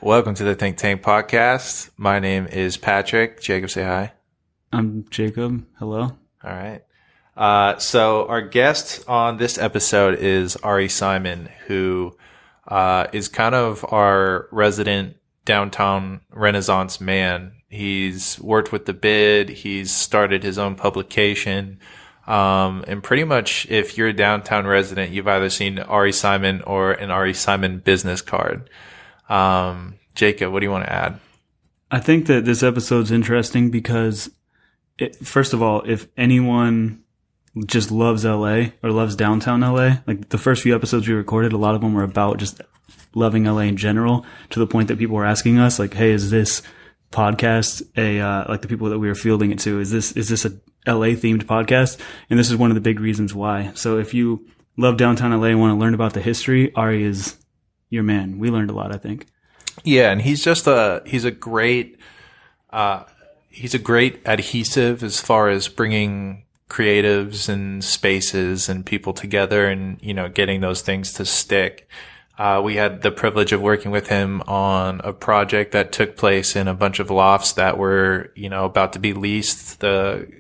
Welcome to the Think Tank podcast. My name is Patrick. Jacob, say hi. I'm Jacob. Hello. All right. So our guest on this episode is Ari Simon, who is kind of our resident downtown Renaissance man. He's worked with the Bid. He's started his own publication. And pretty much if you're a downtown resident, you've either seen Ari Simon or an Ari Simon business card. Jacob, what do you want to add? I think that this episode's interesting because, first of all, if anyone just loves LA or loves downtown LA, like the first few episodes we recorded, a lot of them were about just loving LA in general, to the point that people were asking us, like, hey, is this podcast like the people that we were fielding it to, is this a LA themed podcast? And this is one of the big reasons why. So if you love downtown LA and want to learn about the history, Ari is your man. We learned a lot, I think. Yeah, and he's a great adhesive as far as bringing creatives and spaces and people together and, getting those things to stick. We had the privilege of working with him on a project that took place in a bunch of lofts that were, about to be leased. The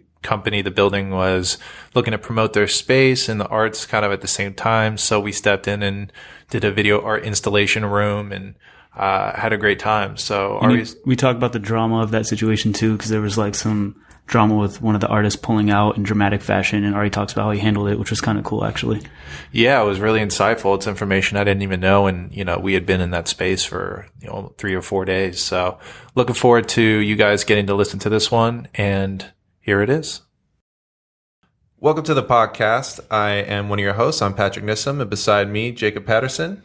building was looking to promote their space and the arts kind of at the same time. So we stepped in and did a video art installation room and had a great time. So we talked about the drama of that situation too, because there was like some drama with one of the artists pulling out in dramatic fashion, and Ari talks about how he handled it, which was kind of cool, actually. Yeah, it was really insightful. It's information I didn't even know, and we had been in that space for 3 or 4 days. So looking forward to you guys getting to listen to this one, and here it is. Welcome to the podcast. I am one of your hosts. I'm Patrick Nissom, and beside me, Jacob Patterson.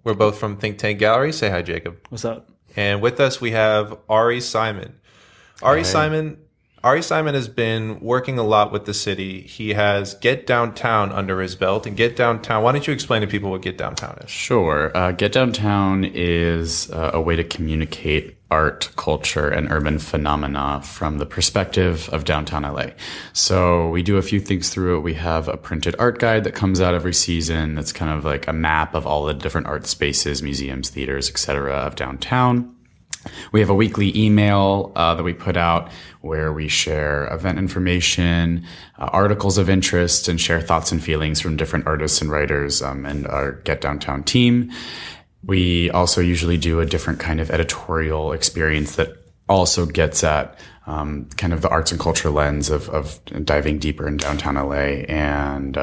We're both from Think Tank Gallery. Say hi, Jacob. What's up? And with us, we have Ari Simon. Ari Simon has been working a lot with the city. He has Get Downtown under his belt. And Get Downtown, why don't you explain to people what Get Downtown is? Sure. Get Downtown is a way to communicate art, culture, and urban phenomena from the perspective of downtown LA. So we do a few things through it. We have a printed art guide that comes out every season. That's kind of like a map of all the different art spaces, museums, theaters, etc. of downtown. We have a weekly email that we put out where we share event information, articles of interest, and share thoughts and feelings from different artists and writers and our Get Downtown team. We also usually do a different kind of editorial experience that also gets at kind of the arts and culture lens of diving deeper in downtown LA. And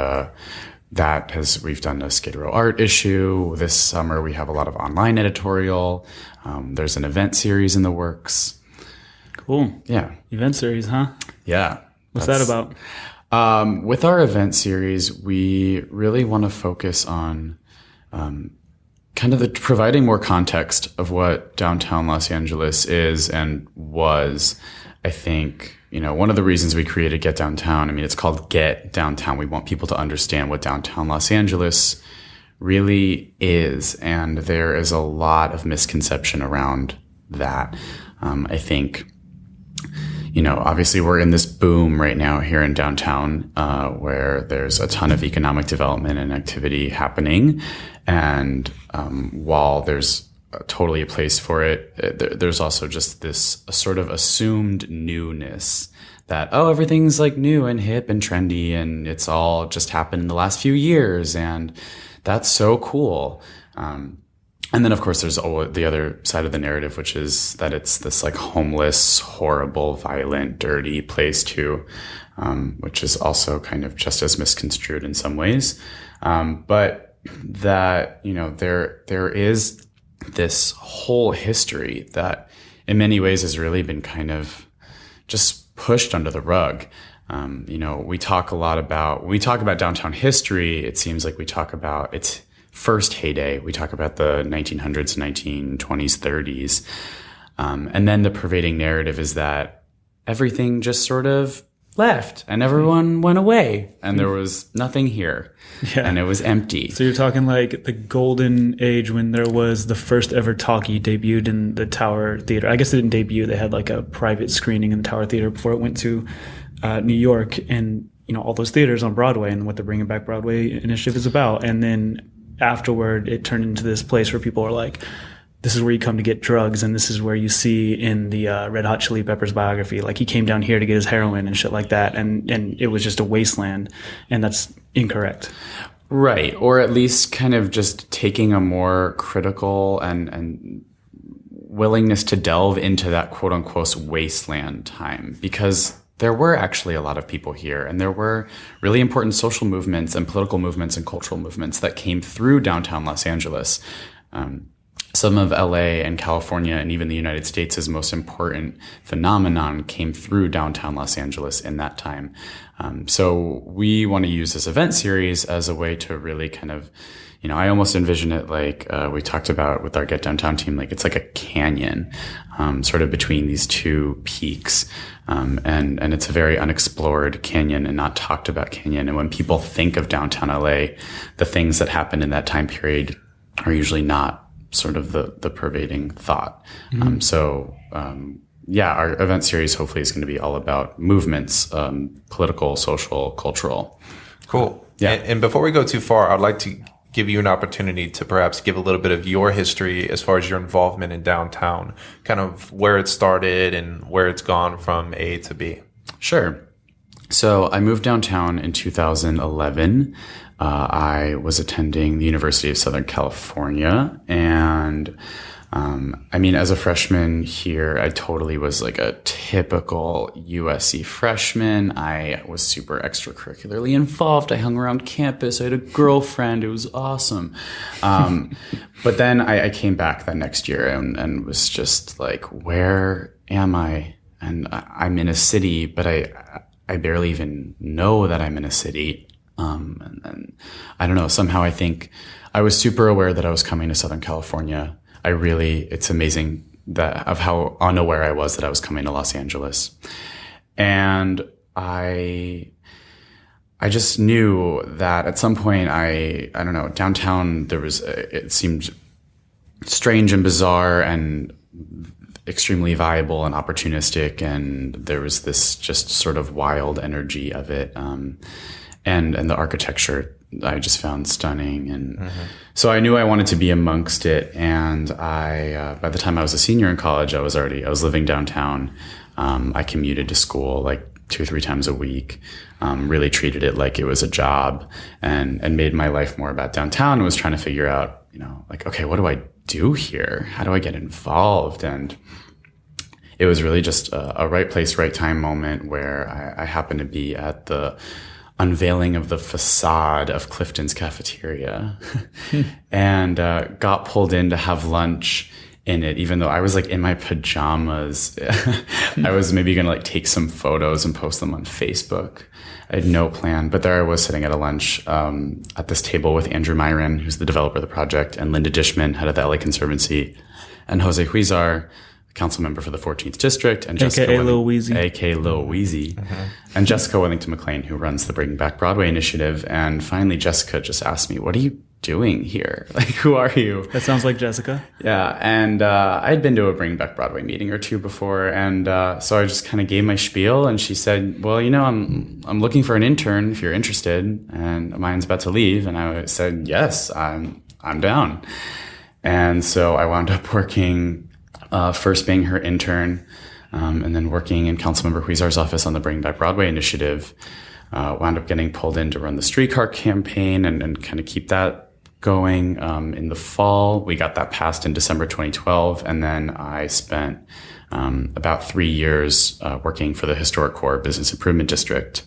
we've done a Skid Row art issue. This summer we have a lot of online editorial. There's an event series in the works. Cool. Yeah. Event series, huh? Yeah. What's that about? With our event series, we really want to focus on kind of providing more context of what downtown Los Angeles is and was. I think, one of the reasons we created Get Downtown, it's called Get Downtown. We want people to understand what downtown Los Angeles really is. And there is a lot of misconception around that. I think, obviously we're in this boom right now here in downtown, where there's a ton of economic development and activity happening. And while there's totally a place for it, there's also just this sort of assumed newness that, everything's like new and hip and trendy and it's all just happened in the last few years. And that's so cool. And then, of course, there's the other side of the narrative, which is that it's this like homeless, horrible, violent, dirty place too, which is also kind of just as misconstrued in some ways. But that, there is this whole history that in many ways has really been kind of just pushed under the rug. We talk a lot about, when we talk about downtown history, it seems like we talk about its first heyday. We talk about the 1900s, 1920s, 30s. And then the pervading narrative is that everything just sort of left and everyone went away and there was nothing here. Yeah. And it was empty. So you're talking like the golden age when there was the first ever talkie debuted in the Tower Theater. I guess it didn't debut. They had like a private screening in the Tower Theater before it went to New York, and all those theaters on Broadway and what the Bringing Back Broadway initiative is about. And then afterward, it turned into this place where people are like, this is where you come to get drugs, and this is where you see in the Red Hot Chili Peppers biography, like he came down here to get his heroin and shit like that, and it was just a wasteland, and that's incorrect. Right, or at least kind of just taking a more critical and willingness to delve into that quote unquote wasteland time, because there were actually a lot of people here, and there were really important social movements and political movements and cultural movements that came through downtown Los Angeles. Some of LA and California and even the United States' most important phenomenon came through downtown Los Angeles in that time. So we want to use this event series as a way to really kind of, I almost envision it like we talked about with our Get Downtown team, like it's like a canyon sort of between these two peaks. And it's a very unexplored canyon and not talked about canyon. And when people think of downtown LA, the things that happened in that time period are usually not sort of the pervading thought. Our event series hopefully is going to be all about movements, political, social, cultural. Cool. Yeah. And before we go too far, I'd like to give you an opportunity to perhaps give a little bit of your history as far as your involvement in downtown, kind of where it started and where it's gone from A to B. Sure. So I moved downtown in 2011. I was attending the University of Southern California, and as a freshman here, I totally was like a typical USC freshman. I was super extracurricularly involved. I hung around campus. I had a girlfriend. It was awesome. But then I came back that next year and was just like, where am I? And I'm in a city, but I barely even know that I'm in a city. And I don't know, somehow I think I was super aware that I was coming to Southern California. It's amazing of how unaware I was that I was coming to Los Angeles. And I just knew that at some point I don't know, downtown it seemed strange and bizarre and extremely viable and opportunistic. And there was this just sort of wild energy of it. And the architecture I just found stunning. And so I knew I wanted to be amongst it. And by the time I was a senior in college, I was living downtown. I commuted to school like 2 or 3 times a week, really treated it like it was a job and made my life more about downtown and was trying to figure out, like, okay, what do I do here? How do I get involved? And it was really just a right place, right time moment where I happened to be at the unveiling of the facade of Clifton's cafeteria and got pulled in to have lunch in it, even though I was like in my pajamas. I was maybe going to like take some photos and post them on Facebook. I had no plan, but there I was sitting at a lunch at this table with Andrew Myron, who's the developer of the project, and Linda Dishman, head of the LA Conservancy, and Jose Huizar, council member for the 14th District, and AKA Lil Weezy. AKA Lil Weezy. And Jessica Wellington McLean, who runs the Bringing Back Broadway initiative. And finally, Jessica just asked me, what are you doing here? Like, who are you? That sounds like Jessica. Yeah. And I'd been to a Bring Back Broadway meeting or two before. And so I just kind of gave my spiel. And she said, well, I'm looking for an intern if you're interested. And mine's about to leave. And I said, yes, I'm down. And so I wound up working first being her intern, and then working in Councilmember Huizar's office on the Bring Back Broadway initiative. Wound up getting pulled in to run the streetcar campaign and kind of keep that going. In the fall, we got that passed in December 2012, and then I spent about 3 years working for the Historic Core Business Improvement District,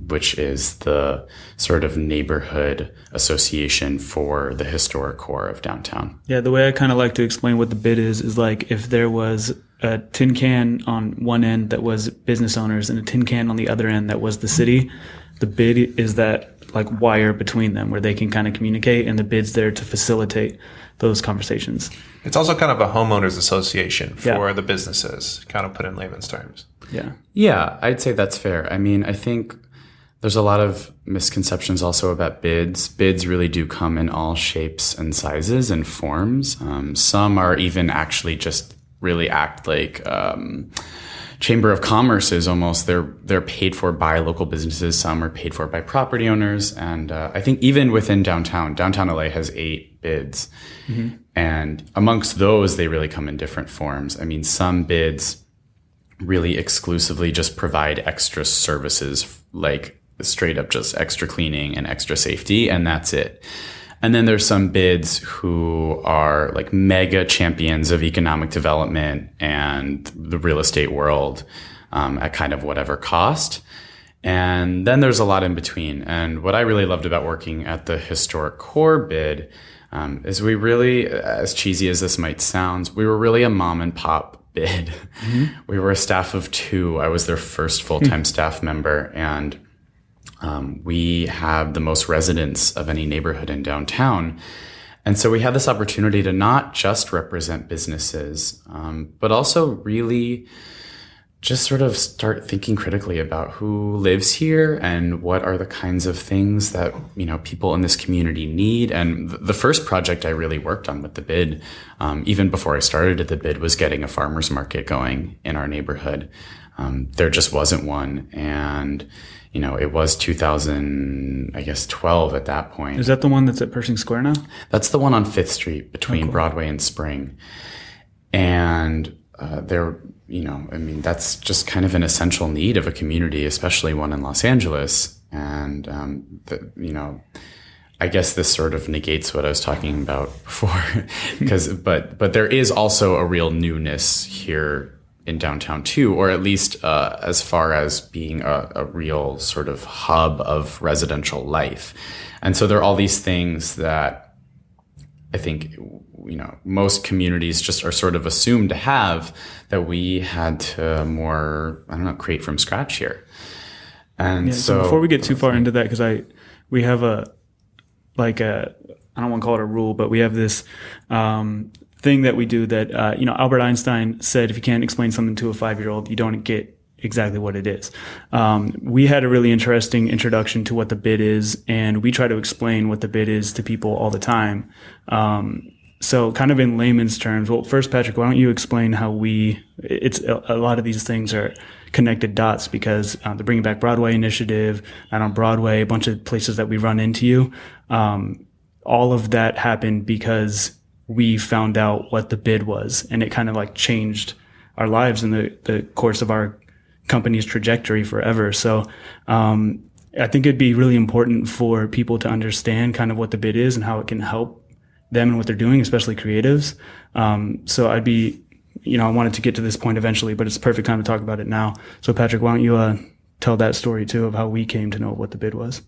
which is the sort of neighborhood association for the historic core of downtown. Yeah, the way I kind of like to explain what the bid is like if there was a tin can on one end that was business owners and a tin can on the other end that was the city, the bid is that like wire between them where they can kind of communicate, and the bid's there to facilitate those conversations. It's also kind of a homeowners association for the businesses, kind of put in layman's terms. Yeah, I'd say that's fair. I mean, I think there's a lot of misconceptions also about bids. Bids really do come in all shapes and sizes and forms. Some are even actually just really act like Chamber of Commerce is almost, they're paid for by local businesses. Some are paid for by property owners. And I think even within downtown LA has 8 bids. Mm-hmm. And amongst those, they really come in different forms. I mean, some bids really exclusively just provide extra services, like straight up just extra cleaning and extra safety, and that's it. And then there's some bids who are like mega champions of economic development and the real estate world at kind of whatever cost. And then there's a lot in between. And what I really loved about working at the historic core bid is we really, as cheesy as this might sound, we were really a mom and pop bid. Mm-hmm. We were a staff of 2. I was their first full-time staff member, and we have the most residents of any neighborhood in downtown. And so we had this opportunity to not just represent businesses, but also really just sort of start thinking critically about who lives here and what are the kinds of things that, you know, people in this community need. And the first project I really worked on with the bid, even before I started at the bid, was getting a farmer's market going in our neighborhood. There just wasn't one. And, you know, it was 2012 at that point. Is that the one that's at Pershing Square now? That's the one on 5th Street between Broadway and Spring. And there, you know, I mean, that's just kind of an essential need of a community, especially one in Los Angeles. And, you know, I guess this sort of negates what I was talking about before, but there is also a real newness here in downtown too, or at least as far as being a real sort of hub of residential life. And so there are all these things that I think, you know, most communities just are sort of assumed to have that we had to more, I don't know, create from scratch here. And so before we get too far into that, because we have I don't want to call it a rule, but we have this thing that we do that, you know, Albert Einstein said, if you can't explain something to a 5-year-old, you don't get exactly what it is. We had a really interesting introduction to what the bid is, and we try to explain what the bid is to people all the time. So kind of in layman's terms, well, first, Patrick, why don't you explain how it's a lot of these things are connected dots, because the Bringing Back Broadway initiative, Night on Broadway, a bunch of places that we run into you, all of that happened because we found out what the bid was, and it kind of like changed our lives in the course of our company's trajectory forever. So I think it'd be really important for people to understand kind of what the bid is and how it can help them and what they're doing, especially creatives. So I wanted to get to this point eventually, but it's the perfect time to talk about it now. So Patrick, why don't you tell that story too of how we came to know what the bid was?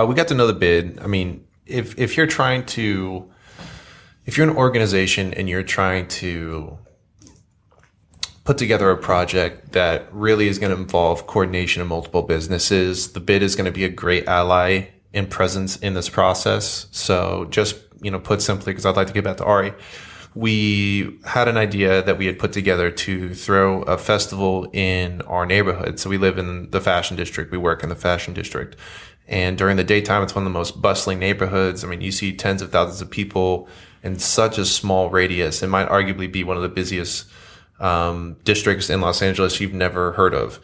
We got to know the bid. I mean, if you're an organization and you're trying to put together a project that really is going to involve coordination of multiple businesses, the bid is going to be a great ally and presence in this process. So just, you know, put simply, because I'd like to get back to Ari, we had an idea that we had put together to throw a festival in our neighborhood. So we live in the fashion district. We work in the fashion district. And during the daytime, it's one of the most bustling neighborhoods. I mean, you see tens of thousands of people in such a small radius. It might arguably be one of the busiest districts in Los Angeles you've never heard of.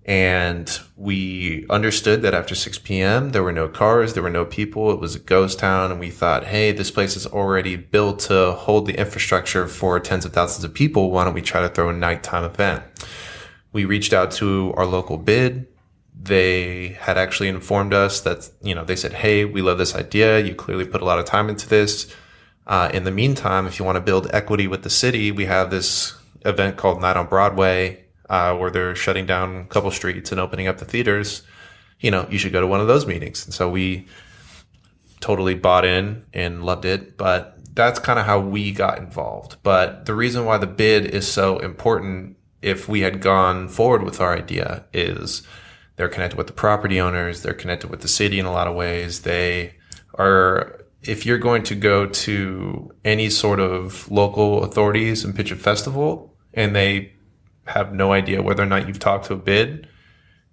And we understood that after 6 p.m., there were no cars, there were no people. It was a ghost town. And we thought, hey, this place is already built to hold the infrastructure for tens of thousands of people. Why don't we try to throw a nighttime event? We reached out to our local bid. They had actually informed us that, you know, they said, hey, we love this idea. You clearly put a lot of time into this. In the meantime, if you want to build equity with the city, we have this event called Night on Broadway, where they're shutting down a couple streets and opening up the theaters. You know, you should go to one of those meetings. And so we totally bought in and loved it. But that's kind of how we got involved. But the reason why the bid is so important, if we had gone forward with our idea, is they're connected with the property owners. They're connected with the city in a lot of ways. They are, if you're going to go to any sort of local authorities and pitch a festival and they have no idea whether or not you've talked to a bid,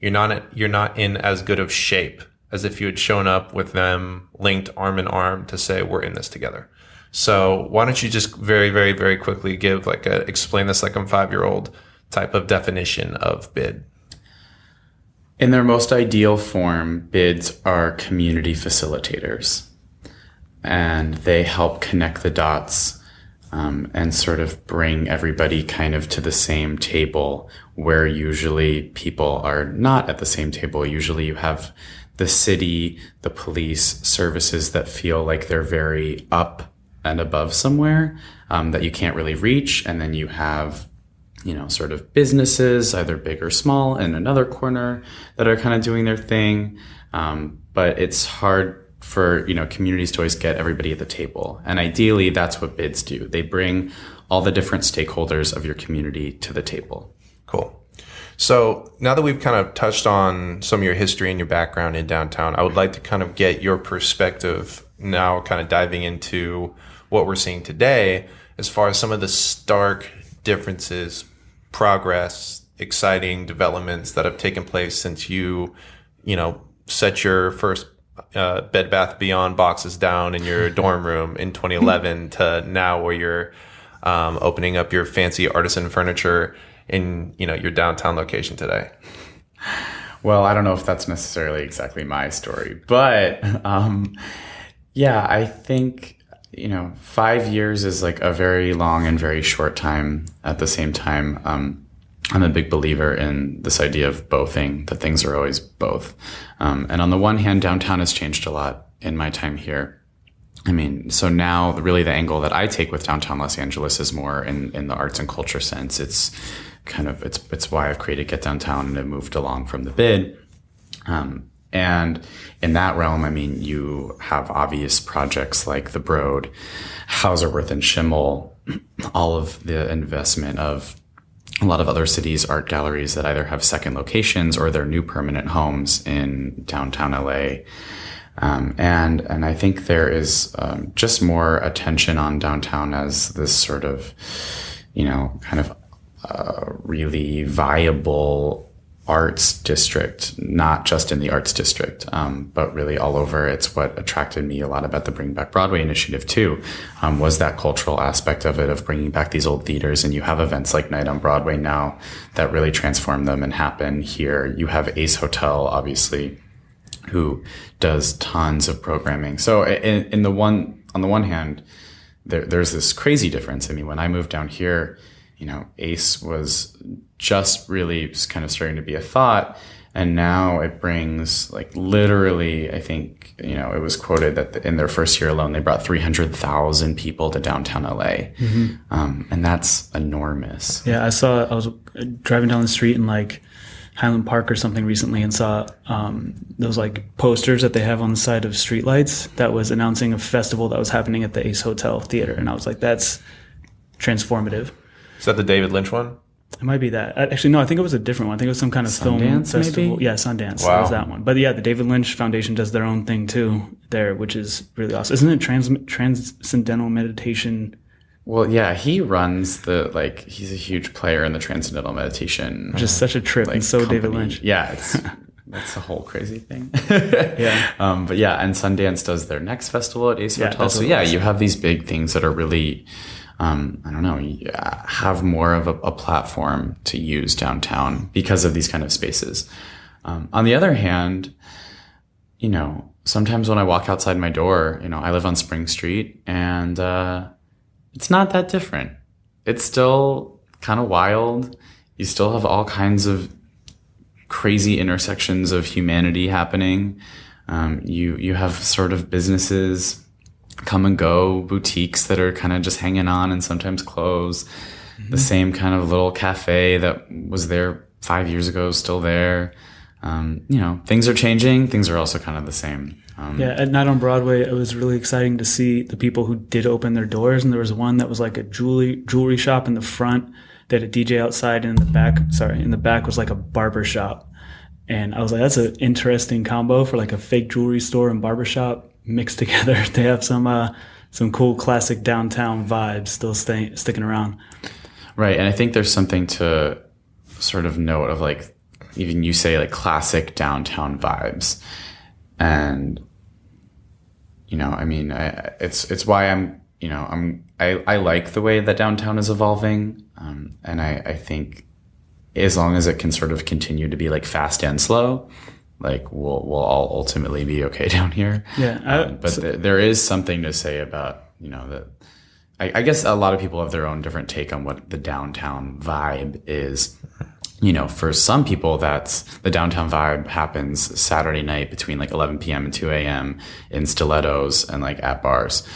you're not in as good of shape as if you had shown up with them linked arm in arm to say, we're in this together. So why don't you just very, very, very quickly explain this like I'm 5-year-old type of definition of bid? In their most ideal form, bids are community facilitators, and they help connect the dots and sort of bring everybody kind of to the same table, where usually people are not at the same table. Usually you have the city, the police, services that feel like they're very up and above somewhere that you can't really reach. And then you have, sort of businesses, either big or small, in another corner that are kind of doing their thing. But it's hard for, communities to always get everybody at the table. And ideally, that's what bids do. They bring all the different stakeholders of your community to the table. Cool. So now that we've kind of touched on some of your history and your background in downtown, I would like to kind of get your perspective now, kind of diving into what we're seeing today as far as some of the stark differences, progress, exciting developments that have taken place since you set your first Bed Bath Beyond boxes down in your dorm room in 2011 to now where you're opening up your fancy artisan furniture in your downtown location today. Well, I don't know if that's necessarily exactly my story, but I think 5 years is like a very long and very short time. At the same time, I'm a big believer in this idea of bothing, that things are always both. And on the one hand, downtown has changed a lot in my time here. So now really the angle that I take with downtown Los Angeles is more in the arts and culture sense. It's it's why I've created Get Downtown and it moved along from the bid. And in that realm, you have obvious projects like the Broad, Hauserwirth and Schimmel, all of the investment of a lot of other cities' art galleries that either have second locations or they're new permanent homes in downtown LA. And I think there is just more attention on downtown as this sort of, really viable arts district, not just in the arts district, but really all over. It's what attracted me a lot about the Bring Back Broadway initiative too, was that cultural aspect of it, of bringing back these old theaters. And you have events like Night on Broadway now that really transform them and happen here. You have Ace Hotel, obviously, who does tons of programming. So on the one hand, there's this crazy difference. When I moved down here, Ace was just really kind of starting to be a thought. And now it brings literally, I think, it was quoted that in their first year alone, they brought 300,000 people to downtown LA. Mm-hmm. And that's enormous. Yeah. I was driving down the street in Highland Park or something recently and saw those posters that they have on the side of streetlights that was announcing a festival that was happening at the Ace Hotel Theater. And I was like, that's transformative. Is that the David Lynch one? It might be that. Actually, no, I think it was a different one. I think it was some kind of film festival. Maybe? Yeah, Sundance. Wow. That was that one. But yeah, the David Lynch Foundation does their own thing too there, which is really awesome. Isn't it transcendental meditation? Well, yeah, he runs he's a huge player in the transcendental meditation. Which is such a trip, and so company. David Lynch. Yeah, that's a whole crazy thing. Yeah. But yeah, and Sundance does their next festival at Ace Hotel. So yeah, you have these big things that are really, have more of a platform to use downtown because of these kind of spaces. On the other hand, sometimes when I walk outside my door, I live on Spring Street and, it's not that different. It's still kind of wild. You still have all kinds of crazy intersections of humanity happening. You have sort of businesses come and go, boutiques that are kind of just hanging on and sometimes close. Mm-hmm. The same kind of little cafe that was there 5 years ago is still there. Things are changing. Things are also kind of the same. At Night on Broadway, it was really exciting to see the people who did open their doors. And there was one that was like a jewelry shop in the front. They had a DJ outside, and in the back was like a barber shop. And I was like, that's an interesting combo for a fake jewelry store and barber shop mixed together. They have some cool classic downtown vibes still sticking around. Right. And I think there's something to sort of note of even you say classic downtown vibes. And, it's why I like the way that downtown is evolving. And I think as long as it can sort of continue to be like fast and slow, like we'll all ultimately be okay down here. Yeah. There is something to say about, you know, that I guess a lot of people have their own different take on what the downtown vibe is. You know, for some people, that's the downtown vibe happens Saturday night between like 11 p.m. and 2 a.m. in stilettos and like at bars.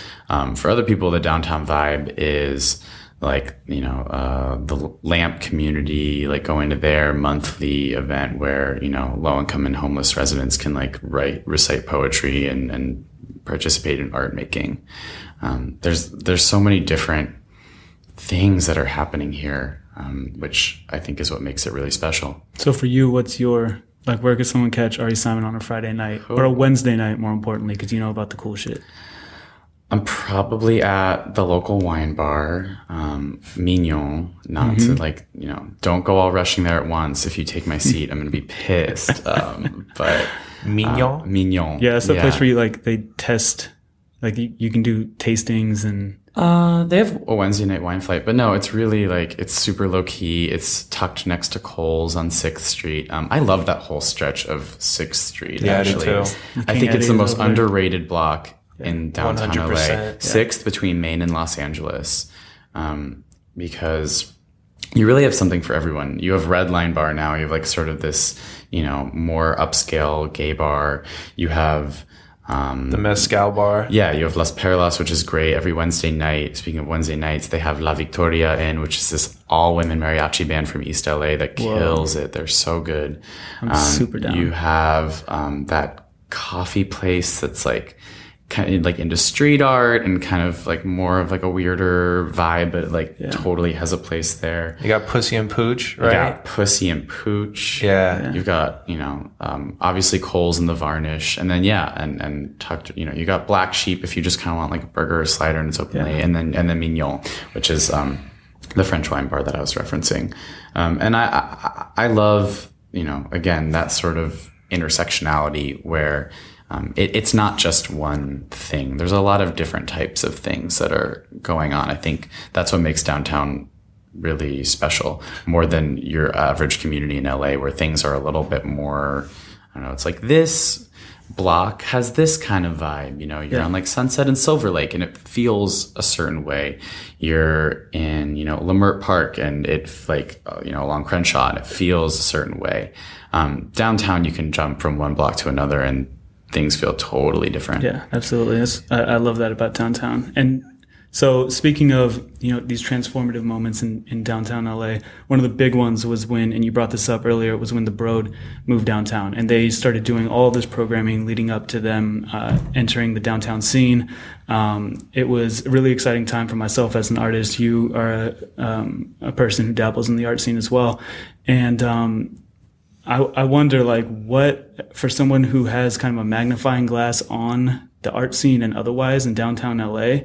For other people, the downtown vibe is like, you know, the Lamp community, like going to their monthly event where, you know, low income and homeless residents can like recite poetry and participate in art making. There's so many different things that are happening here, which I think is what makes it really special. So for you, what's your, like, where could someone catch Ari Simon on a Friday night or a Wednesday night, more importantly, because you know about the cool shit? I'm probably at the local wine bar, Mignon, not to like, you know, don't go all rushing there at once. If you take my seat, I'm going to be pissed. But Mignon? Mignon. Yeah, it's the place where you like, they test, like you can do tastings and. They have a Wednesday night wine flight, but no, it's really like, it's super low key. It's tucked next to Kohl's on 6th Street. I love that whole stretch of 6th Street. Yeah, actually. I do too. I think it's the most underrated block in downtown 100%, LA. yeah. 6th between Main and Los Angeles. Because you really have something for everyone. You have Red Line Bar now. You have like sort of this, you know, more upscale gay bar. You have, the Mezcal bar. yeah, you have Las Perlas, which is great. Every Wednesday night, speaking of Wednesday nights, they have La Victoria Inn, which is this all-women mariachi band from East LA that kills it. They're so good. I'm super down. You have that coffee place that's like kind of like into street art and kind of like more of like a weirder vibe, but like totally has a place there. You got Pussy and Pooch, right? You got Pussy and Pooch. Yeah. You've got, you know, obviously Kohl's and the Varnish. And then, and tucked, you know, you got Black Sheep if you just kind of want like a burger or slider and it's open late. And then Mignon, which is the French wine bar that I was referencing. And I love, you know, again, that sort of intersectionality where it's not just one thing. There's a lot of different types of things that are going on. I think that's what makes downtown really special, more than your average community in LA where things are a little bit more, I don't know, it's like this block has this kind of vibe, you know, you're on like Sunset and Silver Lake and it feels a certain way. You're in, you know, Leimert Park and it's like, you know, along Crenshaw and it feels a certain way. Downtown, you can jump from one block to another and things feel totally different. Yeah, absolutely. I love that about downtown. And so speaking of, you know, these transformative moments in downtown LA, one of the big ones was when, and you brought this up earlier, was when the Broad moved downtown and they started doing all this programming leading up to them entering the downtown scene. It was a really exciting time for myself as an artist. You are a person who dabbles in the art scene as well. And I wonder, like, what, for someone who has kind of a magnifying glass on the art scene and otherwise in downtown LA,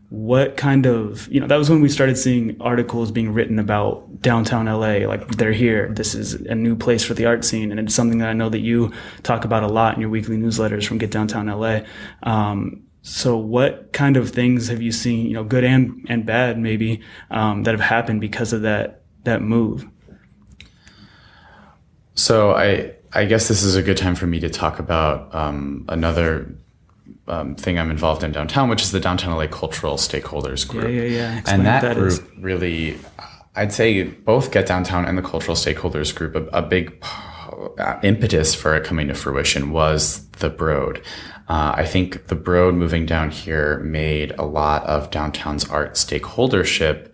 what kind of, you know, that was when we started seeing articles being written about downtown LA, like, they're here, this is a new place for the art scene. And it's something that I know that you talk about a lot in your weekly newsletters from Get Downtown LA. So what kind of things have you seen, you know, good and bad maybe, that have happened because of that move? So I guess this is a good time for me to talk about another thing I'm involved in downtown, which is the Downtown LA Cultural Stakeholders Group. Yeah. And that group really, I'd say both Get Downtown and the Cultural Stakeholders Group, a big impetus for it coming to fruition was the Broad. I think the Broad moving down here made a lot of downtown's art stakeholdership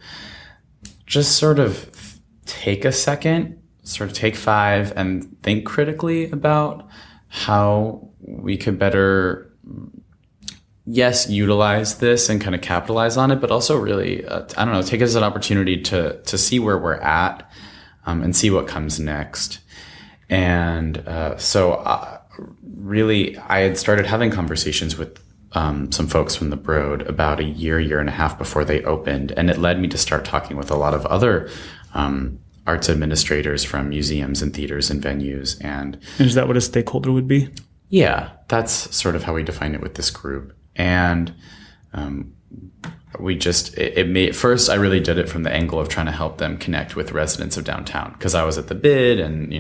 just sort of take a second, sort of take 5 and think critically about how we could better, yes, utilize this and kind of capitalize on it, but also really, I don't know, take it as an opportunity to see where we're at and see what comes next. And so really, I had started having conversations with some folks from the Broad about a year and a half before they opened, and it led me to start talking with a lot of other arts administrators from museums and theaters and venues. And is that what a stakeholder would be? Yeah, that's sort of how we define it with this group. And we just, it made, first I really did it from the angle of trying to help them connect with residents of downtown, because I was at the bid and,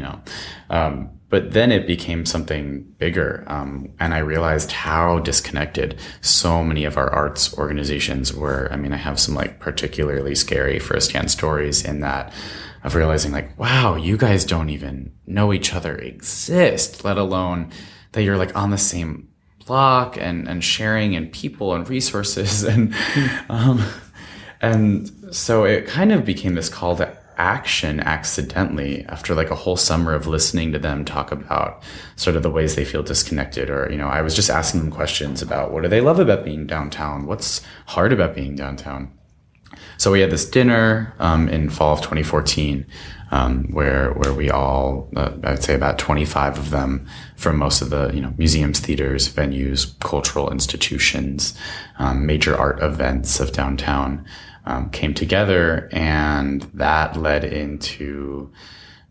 but then it became something bigger. And I realized how disconnected so many of our arts organizations were. I mean, I have some like particularly scary firsthand stories in that, of realizing like, wow, you guys don't even know each other exist, let alone that you're like on the same block and sharing and people and resources. And so it kind of became this call to action accidentally after like a whole summer of listening to them talk about sort of the ways they feel disconnected. Or, I was just asking them questions about what do they love about being downtown? What's hard about being downtown? So we had this dinner in fall of 2014 where we all, I'd say about 25 of them from most of the museums, theaters, venues, cultural institutions, major art events of downtown came together, and that led into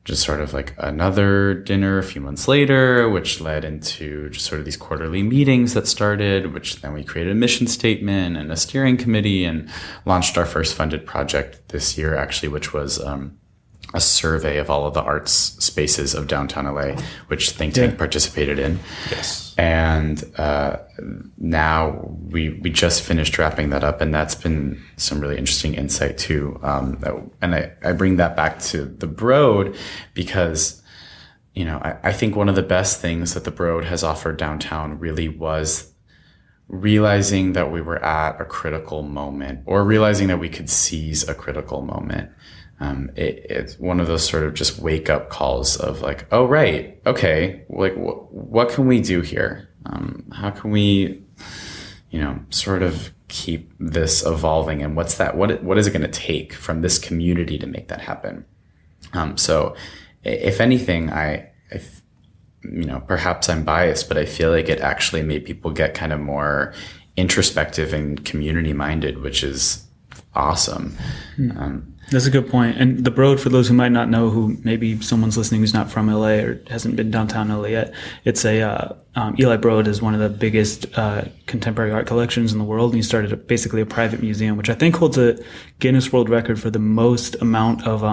just sort of like another dinner a few months later, which led into just sort of these quarterly meetings that started, which then we created a mission statement and a steering committee and launched our first funded project this year, actually, which was a survey of all of the arts spaces of downtown LA, which Think Tank participated in. Yes. And now we just finished wrapping that up, and that's been some really interesting insight too. And I bring that back to the Broad because, I think one of the best things that the Broad has offered downtown really was realizing that we were at a critical moment, or realizing that we could seize a critical moment. It's one of those sort of just wake up calls of like, oh, right. Okay. Like what can we do here? How can we, sort of keep this evolving, and what is it going to take from this community to make that happen? So if anything, perhaps I'm biased, but I feel like it actually made people get kind of more introspective and community minded, which is awesome. That's a good point. And the Broad, for those who might not know, who maybe someone's listening who's not from LA or hasn't been downtown LA yet, it's Eli Broad is one of the biggest contemporary art collections in the world. And he started basically a private museum, which I think holds a Guinness World Record for the most amount of,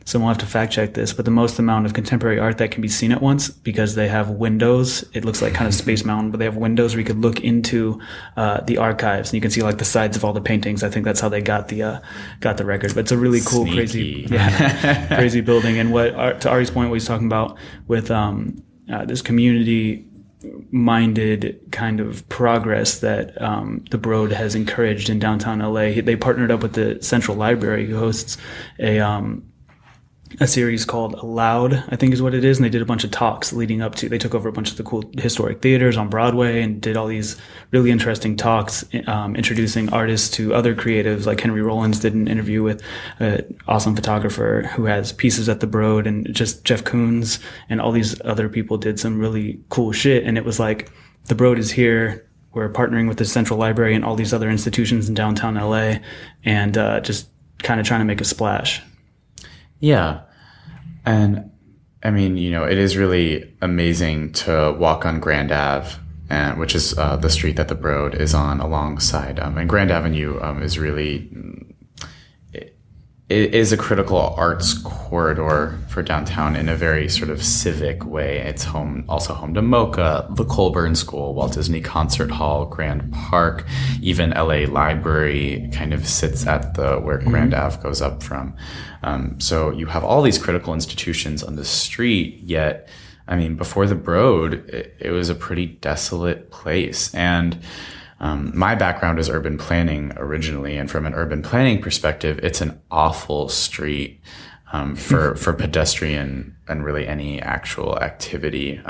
someone will have to fact check this, but the most amount of contemporary art that can be seen at once, because they have windows. It looks like kind of Space Mountain, but they have windows where you could look into the archives and you can see like the sides of all the paintings. I think that's how they got the record. But it's a really cool, Sneaky. crazy building. And to Ari's point, what he's talking about with this community minded kind of progress that the Broad has encouraged in downtown LA. They partnered up with the Central Library, who hosts a series called Aloud, I think is what it is. And they did a bunch of talks leading up to, they took over a bunch of the cool historic theaters on Broadway and did all these really interesting talks, introducing artists to other creatives. Like Henry Rollins did an interview with an awesome photographer who has pieces at the Broad, and just Jeff Koons and all these other people did some really cool shit. And it was like, the Broad is here. We're partnering with the Central Library and all these other institutions in downtown LA, and just kind of trying to make a splash. Yeah. And I mean, it is really amazing to walk on Grand Ave, which is the street that the Broad is on alongside. And Grand Avenue is really, it is a critical arts corridor for downtown in a very sort of civic way. It's also home to MoCA, the Colburn School, Walt Disney Concert Hall, Grand Park, even LA Library kind of sits at where Grand Ave goes up from. So you have all these critical institutions on the street, yet, I mean, before the Broad, it was a pretty desolate place. And my background is urban planning originally, and from an urban planning perspective, it's an awful street for pedestrian and really any actual activity.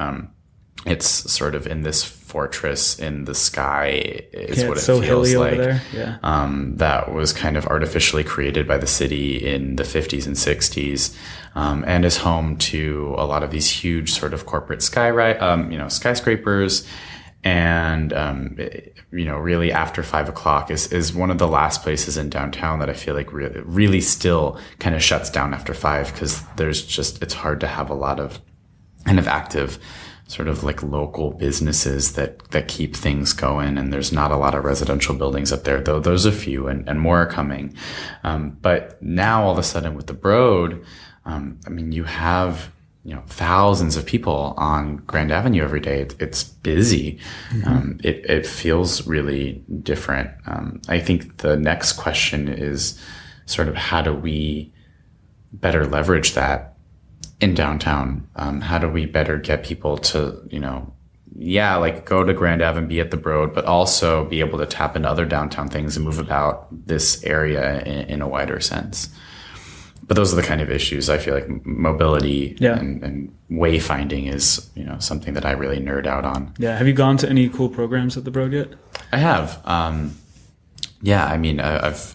It's sort of in this fortress in the sky is what it so feels hilly like. over there. Yeah. That was kind of artificially created by the city in the 50s and 60s, and is home to a lot of these huge sort of corporate skyscrapers. And, really after 5 o'clock is one of the last places in downtown that I feel like really still kind of shuts down after 5, because it's hard to have a lot of kind of active sort of like local businesses that keep things going. And there's not a lot of residential buildings up there, though there's a few and more are coming. But now all of a sudden with the Broad, I mean, you have, thousands of people on Grand Avenue every day. It's busy. It feels really different. I think the next question is sort of how do we better leverage that in downtown? How do we better get people to, go to Grand Ave and be at the Broad, but also be able to tap into other downtown things and move about this area in a wider sense? But those are the kind of issues I feel like mobility and wayfinding is, something that I really nerd out on. Yeah. Have you gone to any cool programs at the Broad yet? I have. I've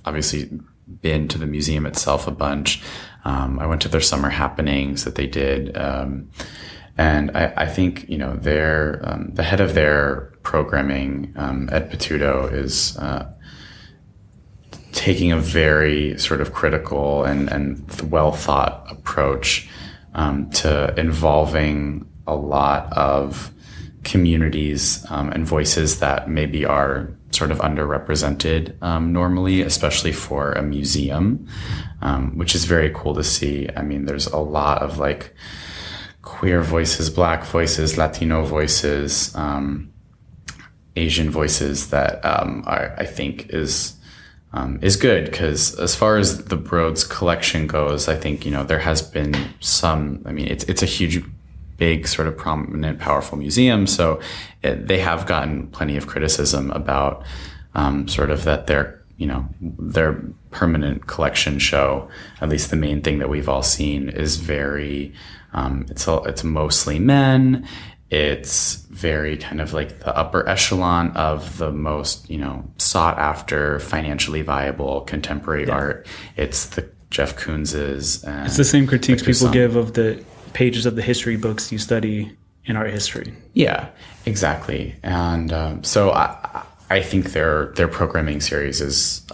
obviously been to the museum itself a bunch. I went to their summer happenings that they did. And I think, the head of their programming, Ed Petuto, is taking a very sort of critical and well thought approach to involving a lot of communities and voices that maybe are sort of underrepresented normally, especially for a museum, which is very cool to see. I mean, there's a lot of like queer voices, Black voices, Latino voices, Asian voices that I think is good, because as far as the Broad's collection goes, I think, there has been some, I mean, it's a huge, big, sort of prominent, powerful museum. So they have gotten plenty of criticism about sort of that their permanent collection show, at least the main thing that we've all seen, is very, it's mostly men. It's very kind of like the upper echelon of the most, sought after, financially viable contemporary art. It's the Jeff Koonses. And it's the same critiques people give of the pages of the history books you study in art history. Yeah, exactly. And so I think their programming series is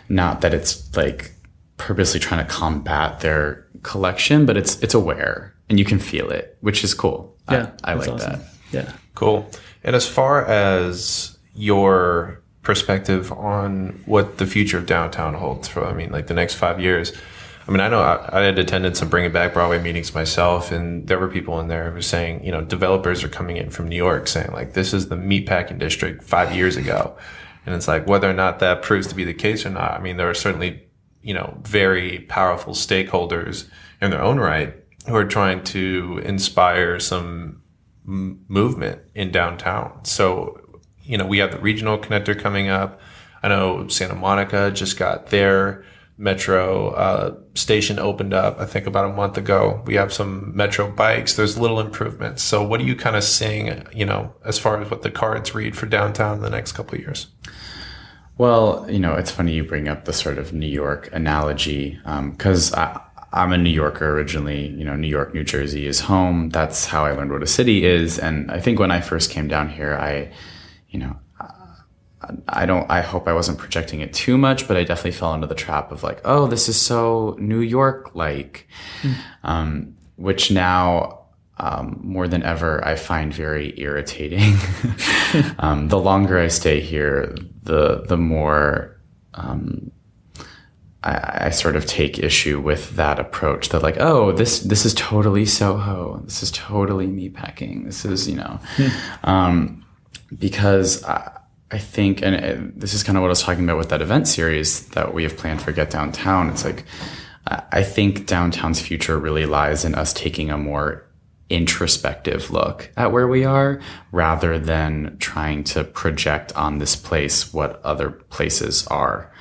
not that it's like purposely trying to combat their collection, but it's aware and you can feel it, which is cool. Yeah, I like awesome. that. Yeah. Cool. And as far as your perspective on what the future of downtown holds for, like the next 5 years, I know I had attended some Bring It Back Broadway meetings myself, and there were people in there who were saying, developers are coming in from New York saying like, this is the meatpacking district 5 years ago. And it's like, whether or not that proves to be the case or not, there are certainly, very powerful stakeholders in their own right who are trying to inspire some movement in downtown. So, we have the regional connector coming up. I know Santa Monica just got their metro station opened up, I think about a month ago. We have some metro bikes. There's little improvements. So what are you kind of seeing, as far as what the cards read for downtown in the next couple of years? Well, it's funny you bring up the sort of New York analogy, because I'm a New Yorker originally. New York, New Jersey is home. That's how I learned what a city is. And I think when I first came down here, I hope I wasn't projecting it too much, but I definitely fell into the trap of like, oh, this is so New York-like, which now, more than ever, I find very irritating. The longer I stay here, the more, I sort of take issue with that approach that like, oh, this is totally Soho. This is totally meatpacking. This is, because I think, and this is kind of what I was talking about with that event series that we have planned for Get Downtown. It's like, I think downtown's future really lies in us taking a more introspective look at where we are rather than trying to project on this place what other places are.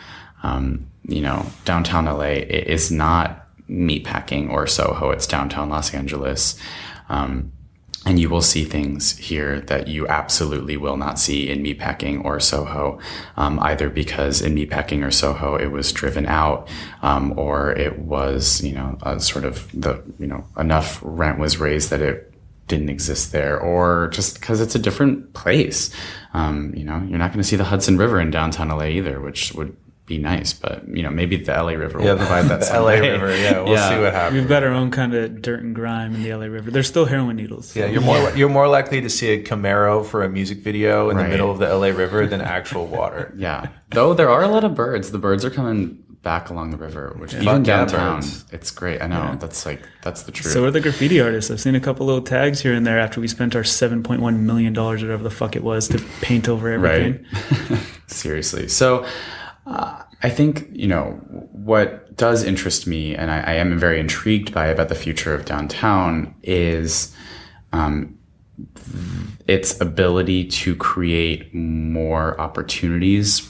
Downtown LA is not meatpacking or Soho. It's downtown Los Angeles. And you will see things here that you absolutely will not see in meatpacking or Soho, either because in meatpacking or Soho it was driven out, or it was, sort of enough rent was raised that it didn't exist there, or just because it's a different place. You're not going to see the Hudson River in downtown LA either, which would be nice, but maybe the LA River will provide that. The LA River, we'll see what happens. We've got our own kind of dirt and grime in the LA River. There's still heroin needles. Yeah, you're more likely to see a Camaro for a music video in the middle of the LA River than actual water. Yeah, though there are a lot of birds. The birds are coming back along the river, which even downtown, it's great. I know that's the truth. So are the graffiti artists. I've seen a couple little tags here and there after we spent our $7.1 million, whatever the fuck it was, to paint over everything. Right. Seriously. So I think, what does interest me, and I am very intrigued by about the future of downtown, is its ability to create more opportunities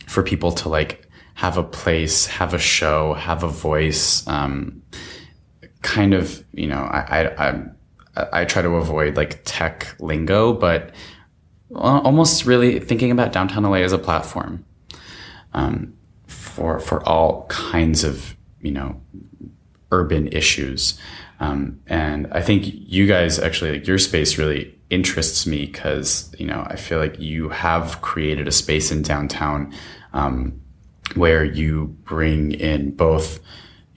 for people to like have a place, have a show, have a voice. Kind of, I try to avoid like tech lingo, but almost really thinking about downtown LA as a platform for all kinds of urban issues. And I think you guys actually, like, your space really interests me because I feel like you have created a space in downtown where you bring in both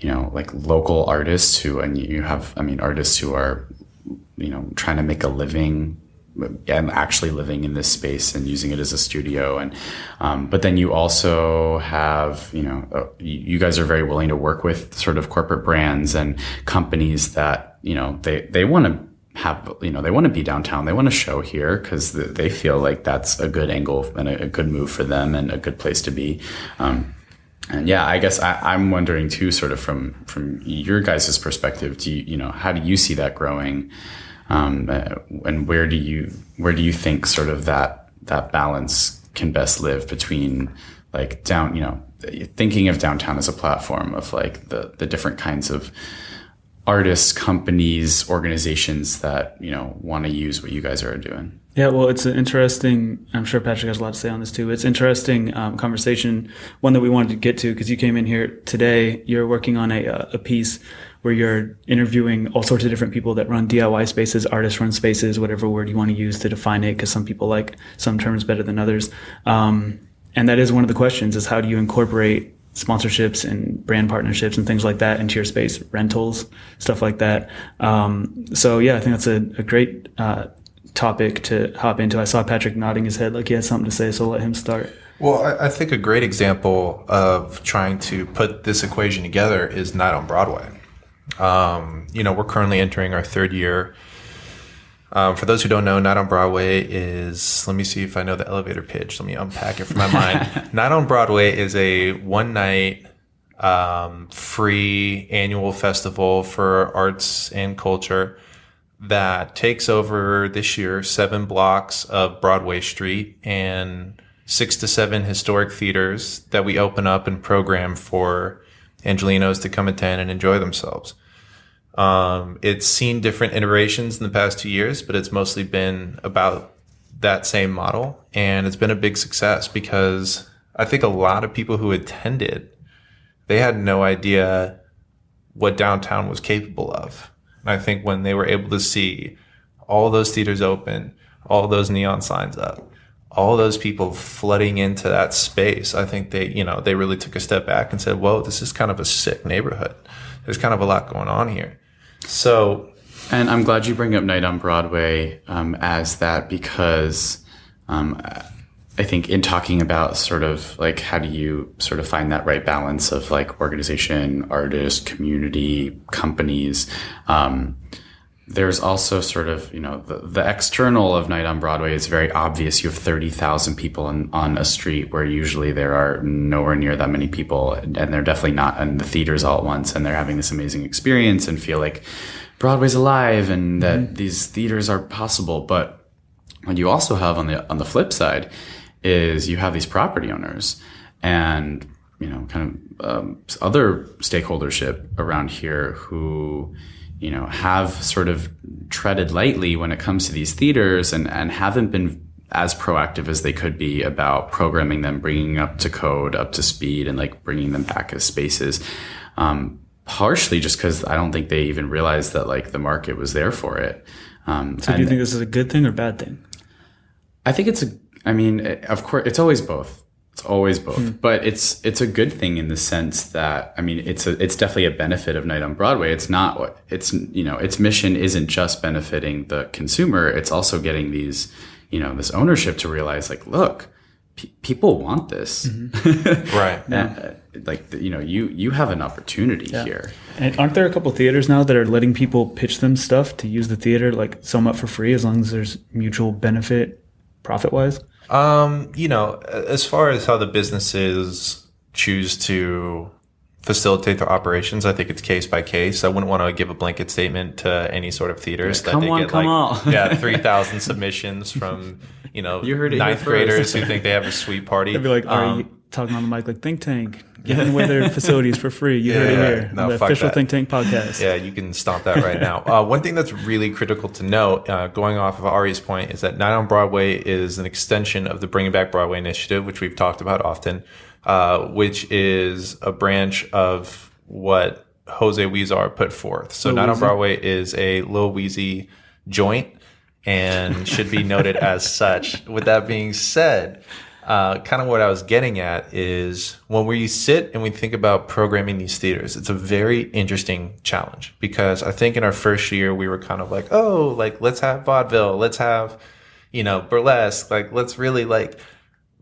like local artists and you have artists who are trying to make a living and actually living in this space and using it as a studio. And but then you also have you guys are very willing to work with sort of corporate brands and companies that they want to have, they want to be downtown, they want to show here because they feel like that's a good angle and a good move for them and a good place to be. And yeah, I guess I'm wondering too, sort of from your guys' perspective, how do you see that growing? And where do you think sort of that balance can best live between like thinking of downtown as a platform of like the different kinds of artists, companies, organizations that, want to use what you guys are doing? Yeah, well, it's an interesting, I'm sure Patrick has a lot to say on this too. It's interesting conversation, one that we wanted to get to because you came in here today. You're working on a piece where you're interviewing all sorts of different people that run DIY spaces, artists run spaces, whatever word you want to use to define it, because some people like some terms better than others. And that is one of the questions, is how do you incorporate sponsorships and brand partnerships and things like that into your space, rentals, stuff like that. So yeah, I think that's a great topic to hop into. I saw Patrick nodding his head like he had something to say, so I'll let him start. Well, I think a great example of trying to put this equation together is Night on Broadway. We're currently entering our third year. For those who don't know, Night on Broadway is, let me see if I know the elevator pitch. Let me unpack it from my mind. Night on Broadway is a one-night free annual festival for arts and culture that takes over this year 7 blocks of Broadway Street and 6 to 7 historic theaters that we open up and program for Angelinos to come attend and enjoy themselves. It's seen different iterations in the past 2 years, but it's mostly been about that same model. And it's been a big success because I think a lot of people who attended, they had no idea what downtown was capable of. And I think when they were able to see all those theaters open, all those neon signs up, all those people flooding into that space, I think they really took a step back and said, whoa, this is kind of a sick neighborhood. There's kind of a lot going on here. So, and I'm glad you bring up Night on Broadway as that, because I think in talking about sort of like how do you sort of find that right balance of like organization, artist, community, companies, there's also sort of, the external of Night on Broadway is very obvious. You have 30,000 people on a street where usually there are nowhere near that many people, and they're definitely not in the theaters all at once, and they're having this amazing experience and feel like Broadway's alive and that these theaters are possible. But what you also have on the flip side is you have these property owners and, kind of other stakeholdership around here who have sort of treaded lightly when it comes to these theaters and haven't been as proactive as they could be about programming them, bringing up to code, up to speed, and like bringing them back as spaces. Partially just because I don't think they even realized that like the market was there for it. So do you think this is a good thing or bad thing? I think of course, it's always both. It's always both, but it's a good thing in the sense that, I mean, it's definitely a benefit of Night on Broadway. It's not what it's, its mission isn't just benefiting the consumer. It's also getting these, this ownership to realize like, look, people want this. Right. You have an opportunity here. And aren't there a couple theaters now that are letting people pitch them stuff to use the theater, like some up for free as long as there's mutual benefit profit wise? As far as how the businesses choose to facilitate their operations, I think it's case by case. I wouldn't want to give a blanket statement to any sort of theaters that they get 3,000 submissions from, you heard it ninth graders who think they have a sweet party. They'd be like, are you talking on the mic like think tank, giving away their facilities for free? You heard it here. No, the official Think Tank podcast. Yeah, you can stop that right now. One thing that's really critical to note, going off of Ari's point, is that Night on Broadway is an extension of the Bringing Back Broadway initiative, which we've talked about often, which is a branch of what Jose Weezar put forth. So Night on Broadway is a Lil Weezy joint and should be noted as such. With that being said, kind of what I was getting at is when we sit and we think about programming these theaters, it's a very interesting challenge because I think in our first year we were kind of like, let's have vaudeville, let's have, burlesque, let's really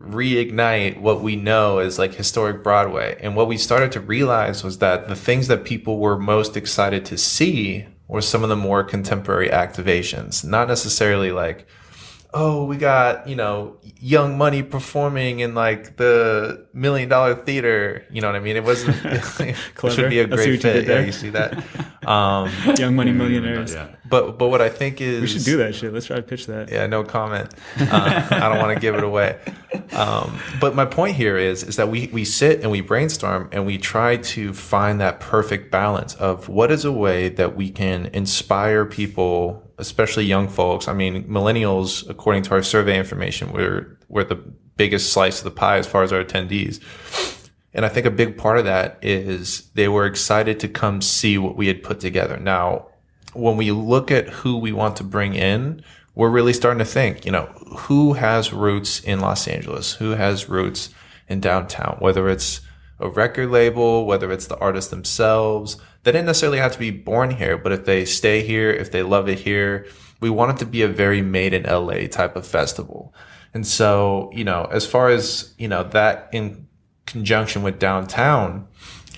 reignite what we know as historic Broadway. And what we started to realize was that the things that people were most excited to see were some of the more contemporary activations, not necessarily we got, Young Money performing in the $1 Million Theater. You know what I mean? It wasn't, it should be a great fit. Yeah, you see that? Young Money Millionaires. Yeah. But what I think is, we should do that shit. Let's try to pitch that. Yeah, no comment. I don't want to give it away. But my point here is that we sit and we brainstorm and we try to find that perfect balance of what is a way that we can inspire people, especially young folks. I mean, millennials, according to our survey information, we're the biggest slice of the pie as far as our attendees. And I think a big part of that is they were excited to come see what we had put together. Now, when we look at who we want to bring in, we're really starting to think, who has roots in Los Angeles? Who has roots in downtown? Whether it's a record label, whether it's the artists themselves. They didn't necessarily have to be born here, but if they stay here, if they love it here, we want it to be a very made in LA type of festival. And so, as far as, that in conjunction with downtown.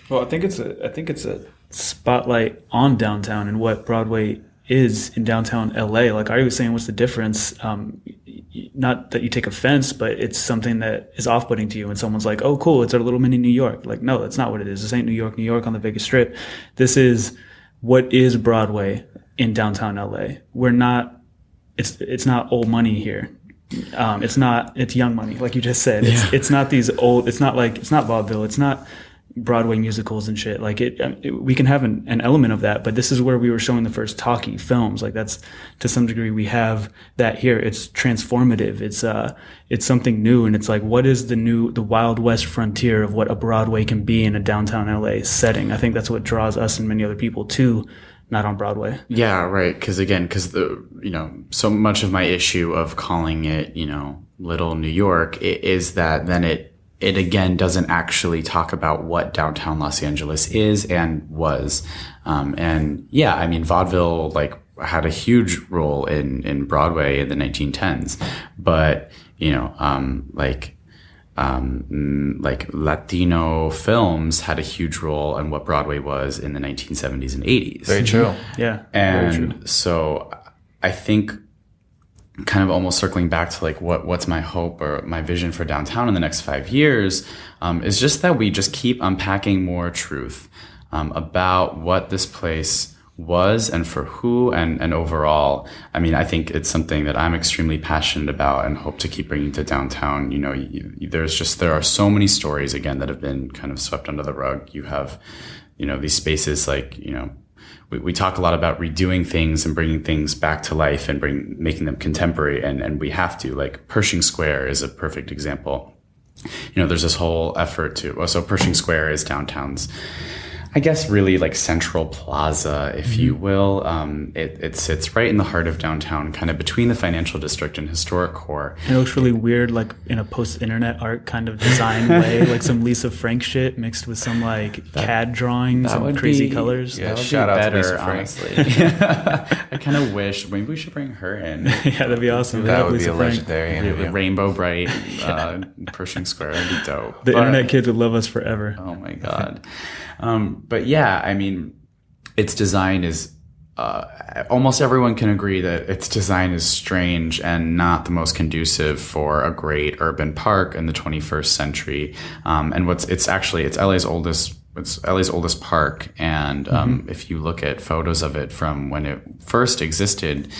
Well, I think it's a spotlight on downtown and what Broadway is in downtown LA. Like Ari was saying, what's the difference? Not that you take offense, but it's something that is off-putting to you. And someone's like, oh, cool, it's our little mini New York. No, that's not what it is. This ain't New York on the Vegas Strip. This is what is Broadway in downtown LA. It's not old money here. It's young money, like you just said. It's not vaudeville. It's not Broadway musicals and shit. We can have an element of that, but this is where we were showing the first talkie films. That's to some degree we have that here. It's transformative. It's something new, and it's what is the Wild West frontier of what a Broadway can be in a downtown LA setting. I think that's what draws us and many other people to Not on Broadway. Yeah, right. Because so much of my issue of calling it, Little New York is that then it again doesn't actually talk about what downtown Los Angeles is and was. Vaudeville had a huge role in Broadway in the 1910s, but Latino films had a huge role in what Broadway was in the 1970s and 80s. Very true. Yeah. And so I think kind of almost circling back to what's my hope or my vision for downtown in the next 5 years, is just that we just keep unpacking more truth about what this place was and for who and overall. I mean, I think it's something that I'm extremely passionate about and hope to keep bringing to downtown. There are so many stories again that have been kind of swept under the rug. You have, these spaces we talk a lot about redoing things and bringing things back to life and making them contemporary, and we have to. Pershing Square is a perfect example. There's this whole effort so Pershing Square is downtown's, I guess really like Central Plaza, if you will. It sits right in the heart of downtown, kind of between the financial district and historic core. It looks really weird, like in a post-internet art kind of design way, like some Lisa Frank shit mixed with some like CAD drawings and crazy colors. Yeah, shout out to Lisa Frank. Honestly. I kind of wish maybe we should bring her in. Yeah, that'd be awesome. That would Lisa be a Frank. legendary interview. Rainbow Bright, Pershing Square, that'd be dope. The internet kids would love us forever. Oh my God. But yeah, I mean, its design is, almost everyone can agree that its design is strange and not the most conducive for a great urban park in the 21st century. And it's LA's oldest park. And, if you look at photos of it from when it first existed,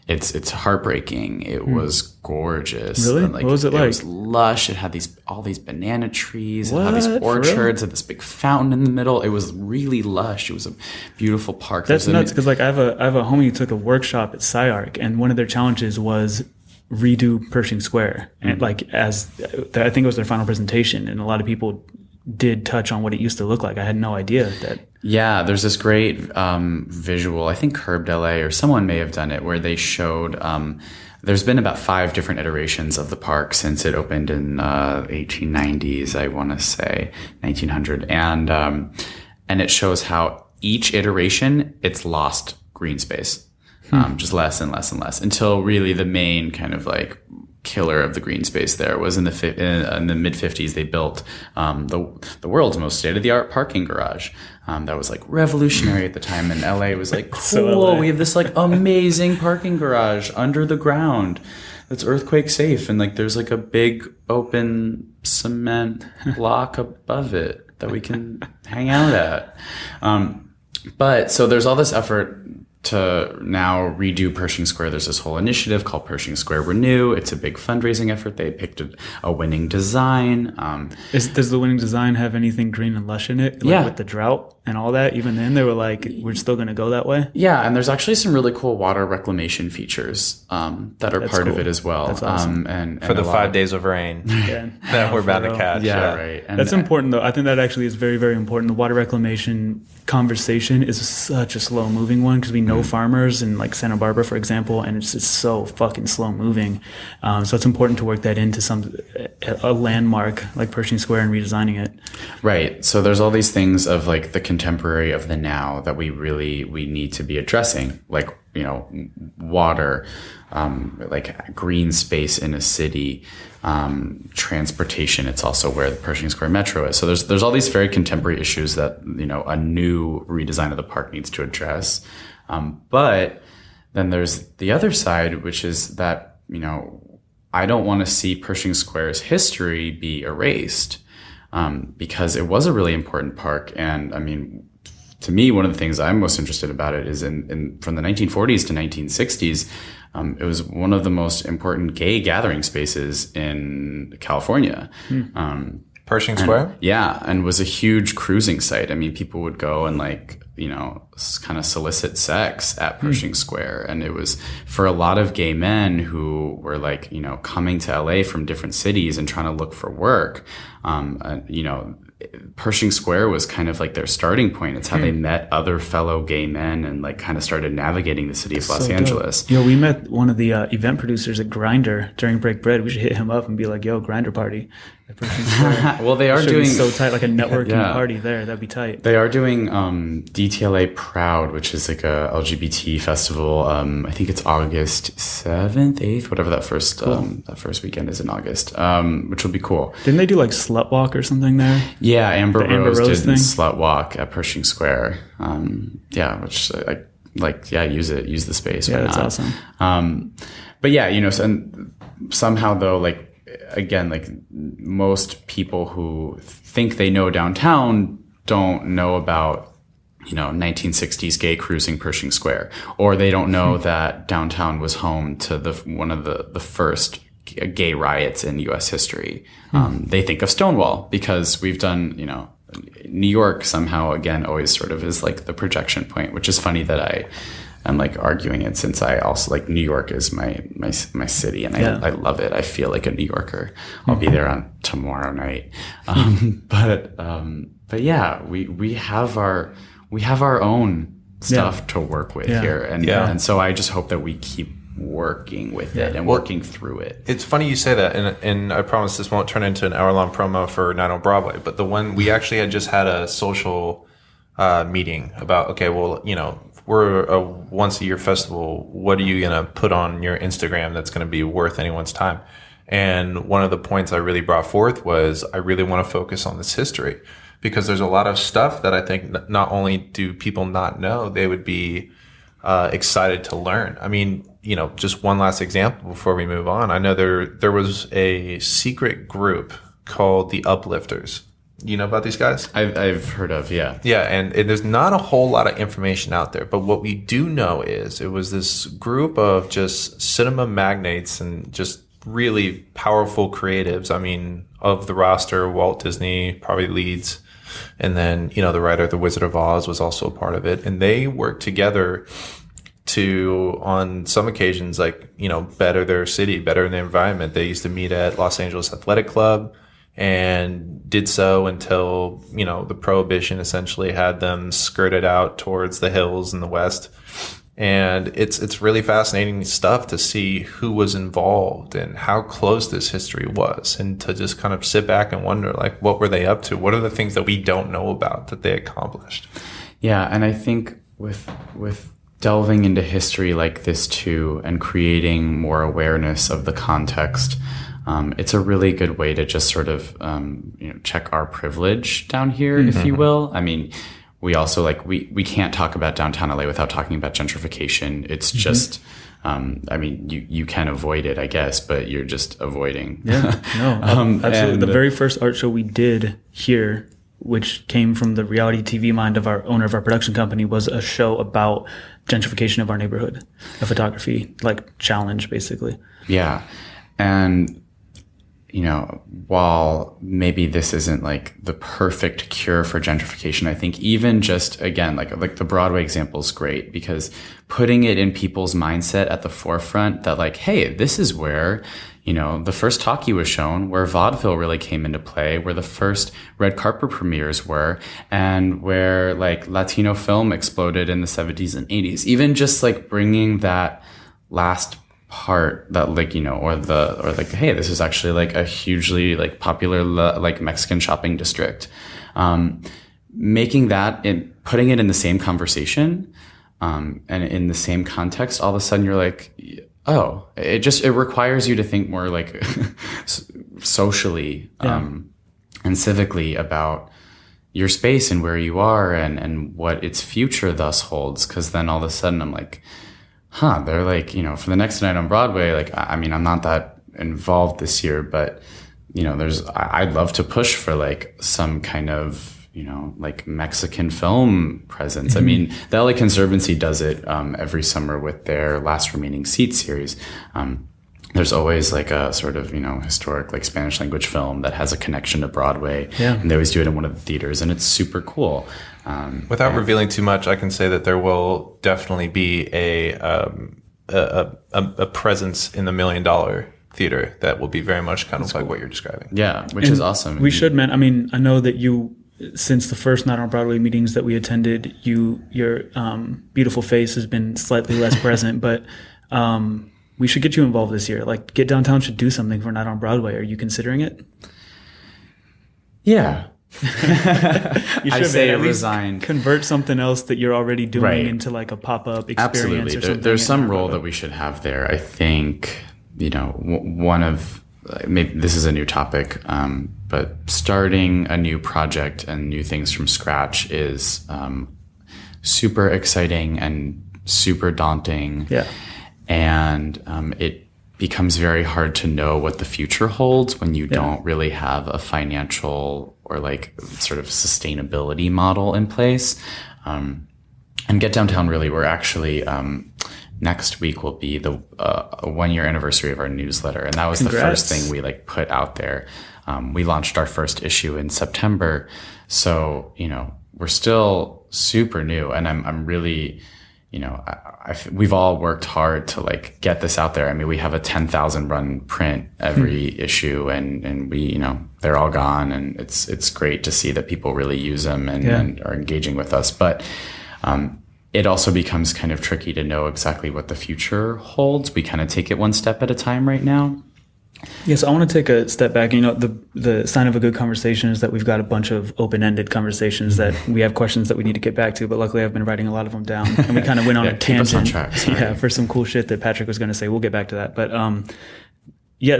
it's heartbreaking. It was gorgeous. Really? Like, what was it like? It was lush. It had all these banana trees. It What? had these For orchards. It had this big fountain in the middle. It was really lush. It was a beautiful park. That's nuts because like I have a homie who took a workshop at SciArc, and one of their challenges was redo Pershing Square, and like I think it was their final presentation, and a lot of people did touch on what it used to look like. I had no idea that. Yeah, there's this great visual. I think Curbed LA or someone may have done it where they showed. There's been about 5 different iterations of the park since it opened in 1890s. I want to say 1900, and it shows how each iteration it's lost green space, just less and less and less until really the main kind of like killer of the green space there was in the mid 50s. They built the world's most state-of-the-art parking garage that was like revolutionary at the time, and LA was like, cool, So LA. we have this like amazing parking garage under the ground that's earthquake safe, and like there's like a big open cement block above it that we can hang out at. But so there's all this effort to now redo Pershing Square. There's this whole initiative called Pershing Square Renew. It's a big fundraising effort. They picked a winning design. Does the winning design have anything green and lush in it? Like Yeah. with the drought and all that? Even then, they were like, we're still going to go that way? Yeah, and there's actually some really cool water reclamation features that are That's part of cool. it as well. That's awesome. And For the a lot 5 of- days of rain Yeah. that we're about to real. catch. Yeah, right. And That's important, though. I think that actually is very, very important. The water reclamation conversation is such a slow moving one because we know farmers in like Santa Barbara, for example, and it's just so fucking slow moving. So it's important to work that into a landmark like Pershing Square and redesigning it. Right. So there's all these things of like the contemporary of the now that we need to be addressing, like, you know, water, like green space in a city, transportation. It's also where the Pershing Square Metro is. So there's all these very contemporary issues that, you know, a new redesign of the park needs to address. But then there's the other side, which is that, you know, I don't want to see Pershing Square's history be erased, because it was a really important park. And I mean, to me, one of the things I'm most interested about it is from the 1940s to 1960s, it was one of the most important gay gathering spaces in California. Pershing Square? And was a huge cruising site. I mean, people would go and like, you know, kind of solicit sex at Pershing Square. And it was for a lot of gay men who were like, you know, coming to LA from different cities and trying to look for work. You know, Pershing Square was kind of like their starting point. It's how they met other fellow gay men and like kind of started navigating the city of Los Angeles. Yo, we met one of the event producers at Grindr during Break Bread. We should hit him up and be like, yo, Grindr party at Pershing Square. Well, they are Should doing be so tight, like a networking party there. That'd be tight. They are doing DTLA Proud, which is like a LGBT festival. I think it's August 7th, 8th, whatever that first weekend is in August, which will be cool. Didn't they do like Slut Walk or something there? Yeah, Amber Rose did thing? Slut Walk at Pershing Square. Which use the space. Yeah, why that's not? awesome. But yeah, you know, and somehow though, like, again, like most people who think they know downtown don't know about, you know, 1960s gay cruising Pershing Square, or they don't know that downtown was home to one of the first gay riots in U.S. history. They think of Stonewall because we've done, you know, New York somehow again always sort of is like the projection point, which is funny that I I'm like arguing it, since I also like New York is my city, and I love it. I feel like a New Yorker. I'll be there on tomorrow night. But yeah, we have our own stuff to work with here, and so I just hope that we keep working with it and working through it. It's funny you say that, and I promise this won't turn into an hour-long promo for Night on Broadway, but the one we actually had just had a social meeting about, okay, well, we're a once-a-year festival. What are you going to put on your Instagram that's going to be worth anyone's time? And one of the points I really brought forth was I really want to focus on this history, because there's a lot of stuff that I think not only do people not know, they would be excited to learn. I mean, just one last example before we move on. I know there was a secret group called the Uplifters. You know about these guys? I've heard of, yeah. Yeah, and there's not a whole lot of information out there. But what we do know is it was this group of just cinema magnates and just really powerful creatives. I mean, of the roster, Walt Disney probably leads. And then, the writer of The Wizard of Oz was also a part of it. And they worked together to, on some occasions, better their city, better the environment. They used to meet at Los Angeles Athletic Club and did so until, the Prohibition essentially had them skirted out towards the hills in the West. And it's really fascinating stuff to see who was involved and how close this history was, and to just kind of sit back and wonder, what were they up to? What are the things that we don't know about that they accomplished? Yeah, and I think with delving into history like this too, and creating more awareness of the context, it's a really good way to just sort of check our privilege down here, if you will. I mean, we also we can't talk about downtown LA without talking about gentrification. It's just, you can avoid it, I guess, but you're just avoiding. Yeah, no, absolutely. The very first art show we did here, which came from the reality TV mind of our owner of our production company, was a show about gentrification of our neighborhood, a photography challenge, basically. Yeah, and while maybe this isn't the perfect cure for gentrification, I think even just, again, like the Broadway example is great, because putting it in people's mindset at the forefront that hey, this is where, the first talkie was shown, where vaudeville really came into play, where the first red carpet premieres were, and where Latino film exploded in the 70s and 80s. Even just bringing that last part that hey, this is actually a hugely popular Mexican shopping district, making that and putting it in the same conversation and in the same context, all of a sudden you're oh, it requires you to think more socially and civically about your space and where you are and what its future thus holds. Because then all of a sudden I'm they're for the next night on Broadway, I'm not that involved this year, but, I'd love to push for some kind of, Mexican film presence. I mean, the LA Conservancy does it every summer with their Last Remaining Seats series. There's always a sort of, historic Spanish language film that has a connection to Broadway. Yeah. And they always do it in one of the theaters, and it's super cool. Without revealing too much, I can say that there will definitely be a presence in the $1 Million Theater that will be very much kind of like what you're describing. Yeah, which is awesome. We should, man. I mean, I know that you, since the first Night on Broadway meetings that we attended, your beautiful face has been slightly less present, but we should get you involved this year. Get Downtown should do something for Night on Broadway. Are you considering it? Yeah. You should, I say at least resigned. Convert something else that you're already doing into a pop-up experience. Absolutely. Or something. There's some role that we should have there. I think, one of, maybe this is a new topic, but starting a new project and new things from scratch is super exciting and super daunting. Yeah. And it becomes very hard to know what the future holds when you don't really have a financial or sort of sustainability model in place. And Get Downtown, really, we're actually next week will be the 1-year anniversary of our newsletter, and that was Congrats. the first thing we put out there. We launched our first issue in September, so we're still super new, and I'm really we've all worked hard to like get this out there. I mean, we have a 10,000 run print every issue, and we, they're all gone, and it's great to see that people really use them and are engaging with us. But it also becomes kind of tricky to know exactly what the future holds. We kind of take it one step at a time right now. Yes, I want to take a step back. The sign of a good conversation is that we've got a bunch of open-ended conversations that we have questions that we need to get back to, but luckily I've been writing a lot of them down, and we kind of went on a tangent. Keep us on track, for some cool shit that Patrick was going to say. We'll get back to that. But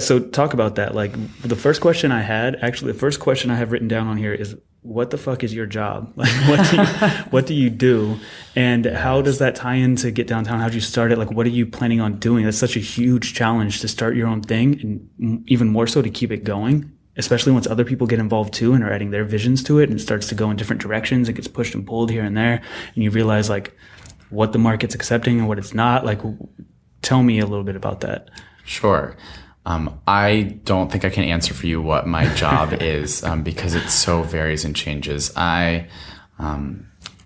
so talk about that. Like, the first question I have written down on here is, what the fuck is your job? Like, what do you do? And how does that tie into Get Downtown? How'd you start it? Like, what are you planning on doing? That's such a huge challenge to start your own thing, and even more so to keep it going, especially once other people get involved too and are adding their visions to it, and it starts to go in different directions. It gets pushed and pulled here and there, and you realize like what the market's accepting and what it's not. Like, tell me a little bit about that. Sure. I don't think I can answer for you what my job is, because it so varies and changes.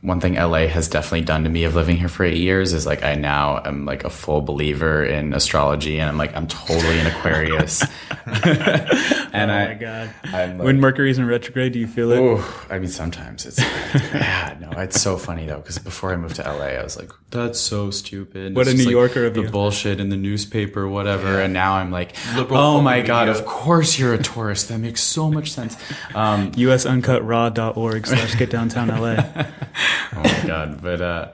One thing LA has definitely done to me of living here for 8 years is like I now am like a full believer in astrology, and I'm totally an Aquarius. And my God. When Mercury's in retrograde, do you feel it? Oh, I mean, sometimes it's it's so funny though, because before I moved to LA, I was like, that's so stupid. What it's a New Yorker of the you. Bullshit in the newspaper, whatever. And now I'm like, oh my God, of course you're a Taurus. That makes so much sense. USUncutRaw.org/GetDowntownLA. Oh my God. But, I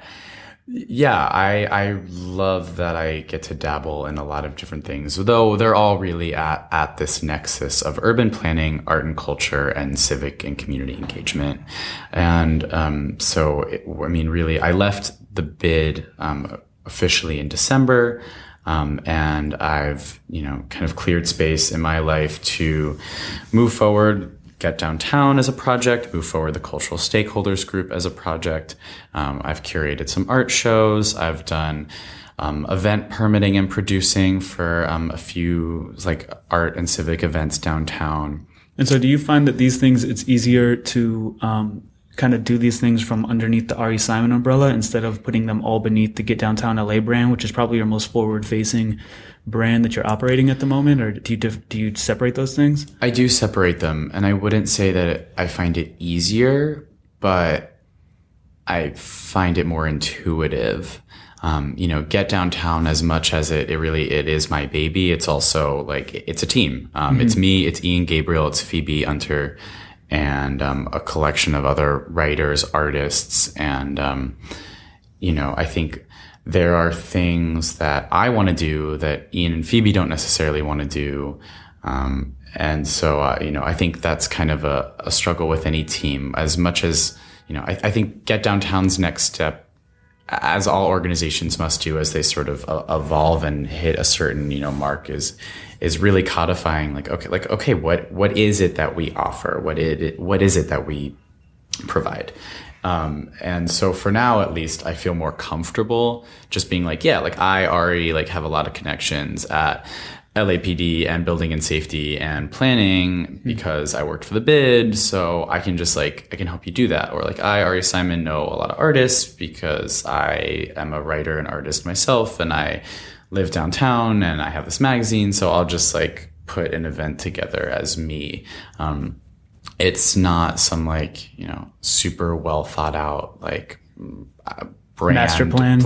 love that I get to dabble in a lot of different things, though they're all really at this nexus of urban planning, art and culture, and civic and community engagement. And, really, I left the bid, officially in December. And I've, kind of cleared space in my life to move forward, Get Downtown as a project, move forward the cultural stakeholders group as a project. I've curated some art shows. I've done event permitting and producing for a few like art and civic events downtown. And so do you find that these things, it's easier to kind of do these things from underneath the Ari Simon umbrella instead of putting them all beneath the Get Downtown LA brand, which is probably your most forward-facing brand that you're operating at the moment? Or do you separate those things? I do separate them, and I wouldn't say that I find it easier, but I find it more intuitive. Get Downtown, as much as it is my baby, it's also like, it's a team. It's me, it's Ian Gabriel, it's Phoebe Unter, and a collection of other writers, artists, and I think there are things that I want to do that Ian and Phoebe don't necessarily want to do. And so, I think that's kind of a struggle with any team, as much as, I think Get Downtown's next step, as all organizations must do as they sort of evolve and hit a certain, mark, is really codifying what is it that we offer? What is it that we provide? And so for now, at least, I feel more comfortable just being I already have a lot of connections at LAPD and building and safety and planning because I worked for the bid. So I can just I can help you do that. Or I, Ari Simon, know a lot of artists because I am a writer and artist myself, and I live downtown and I have this magazine. So I'll just put an event together as me. It's not some super well thought out brand master plan.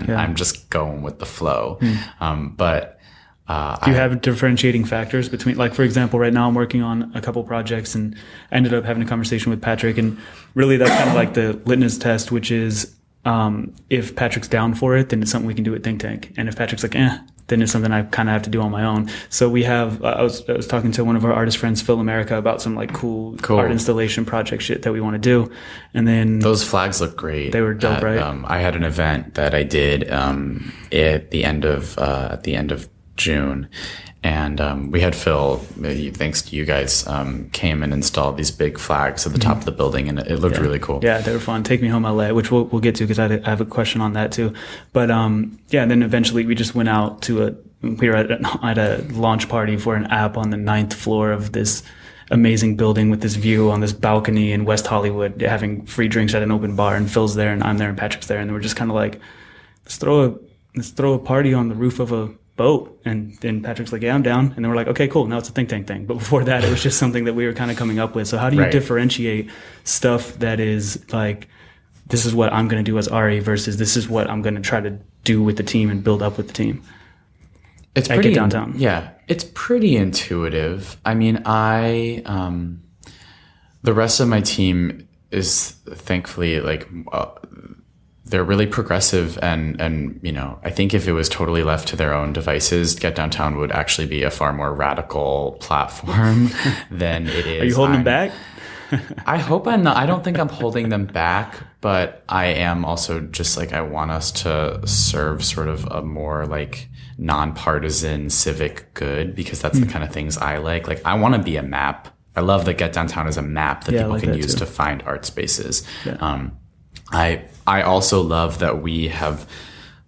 Yeah. I'm just going with the flow. But do you have differentiating factors between, for example, right now I'm working on a couple projects, and I ended up having a conversation with Patrick, and really that's kind of the litmus test, which is if Patrick's down for it, then it's something we can do at Think Tank, and if Patrick's then it's something I kind of have to do on my own. So we have, I was talking to one of our artist friends, Phil America, about some cool art installation project shit that we want to do. And then those flags look great. They were dope, right? I had an event that I did, at the end of June. And we had Phil, thanks to you guys, came and installed these big flags at the top of the building, and it looked really cool. Yeah, they were fun. Take Me Home LA, which we'll get to because I have a question on that too. But and then eventually we just went out to we were at a launch party for an app on the 9th floor of this amazing building with this view on this balcony in West Hollywood, having free drinks at an open bar, and Phil's there and I'm there and Patrick's there. And we're just kind of like, let's throw a party on the roof of a boat. And then Patrick's like, yeah, I'm down. And then we're like, okay, cool. Now it's a think tank thing. But before that, it was just something that we were kind of coming up with. So how do you differentiate stuff that is like, this is what I'm going to do as Ari versus this is what I'm going to try to do with the team and build up with the team? It's pretty Get Downtown. Yeah, it's pretty intuitive. I mean, the rest of my team is thankfully like, they're really progressive and, you know, I think if it was totally left to their own devices, Get Downtown would actually be a far more radical platform than it is. Are you holding them back? I hope I'm not. I don't think I'm holding them back, but I am also just like, I want us to serve sort of a more like nonpartisan civic good, because that's the kind of things I like. Like, I want to be a map. I love that Get Downtown is a map that people can use to find art spaces. Yeah. I also love that we have,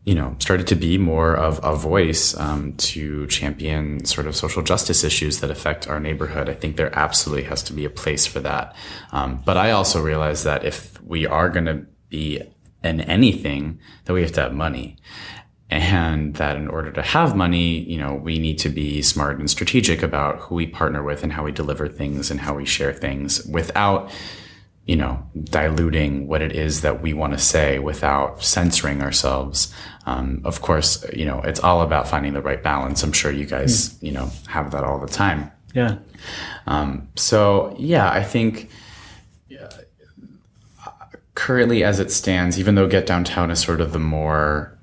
you know, started to be more of a voice to champion sort of social justice issues that affect our neighborhood. I think there absolutely has to be a place for that. But I also realize that if we are going to be in anything, that we have to have money. And that in order to have money, you know, we need to be smart and strategic about who we partner with and how we deliver things and how we share things without, you know, diluting what it is that we want to say, without censoring ourselves. Of course, you know, it's all about finding the right balance. I'm sure you guys, you know, have that all the time. Yeah. So yeah, I think currently as it stands, even though Get Downtown is sort of the more,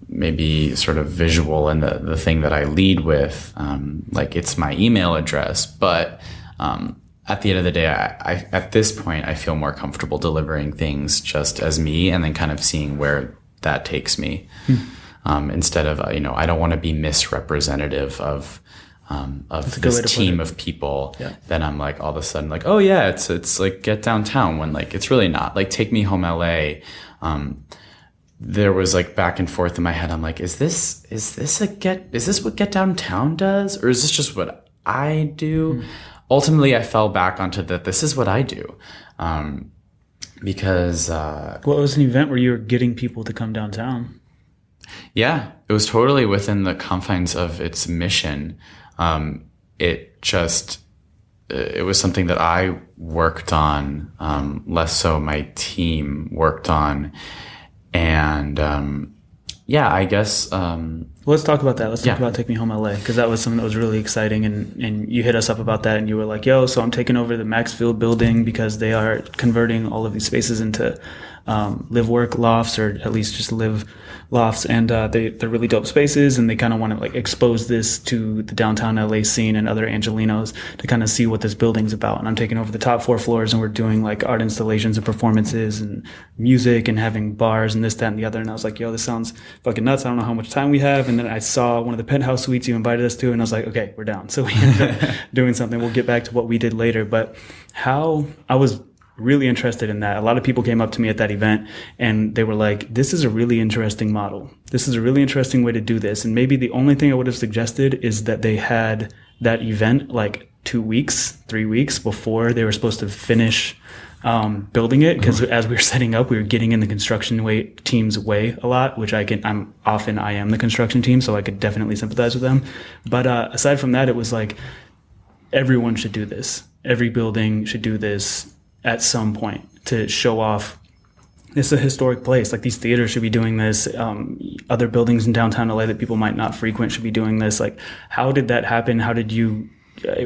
maybe sort of visual and the thing that I lead with, like it's my email address, but, at the end of the day, I at this point, I feel more comfortable delivering things just as me and then kind of seeing where that takes me. Instead of, you know, I don't want to be misrepresentative of this team of people. Yeah. Then I'm like, all of a sudden like, oh yeah, it's like Get Downtown, when like, it's really not. Like Take Me Home LA. There was like back and forth in my head. I'm like, is this what Get Downtown does? Or is this just what I do? Ultimately, I fell back onto that. This is what I do. Because, well, it was an event where you were getting people to come downtown. Yeah, it was totally within the confines of its mission. It was something that I worked on, less so my team worked on. And, yeah, I guess, let's talk about that. Let's talk about Take Me Home LA, because that was something that was really exciting. And you hit us up about that and you were like, yo, so I'm taking over the Maxfield building because they are converting all of these spaces into live work lofts, or at least just live lofts. And they're really dope spaces, and they kind of want to like expose this to the downtown LA scene and other Angelinos to kind of see what this building's about. And I'm taking over the top 4 floors, and we're doing like art installations and performances and music and having bars and this, that, and the other. And I was like, yo, this sounds fucking nuts. I don't know how much time we have. And then I saw one of the penthouse suites you invited us to, and I was like, okay, we're down. So we ended up doing something. We'll get back to what we did later. But how I was really interested in that. A lot of people came up to me at that event and they were like, this is a really interesting model. This is a really interesting way to do this. And maybe the only thing I would have suggested is that they had that event like 2 weeks, 3 weeks before they were supposed to finish building it. Because as we were setting up, we were getting in the construction team's way a lot, which I am the construction team, so I could definitely sympathize with them. But aside from that, it was like, everyone should do this. Every building should do this at some point to show off it's a historic place. Like, these theaters should be doing this. Other buildings in downtown LA that people might not frequent should be doing this. Like, how did that happen? How did you,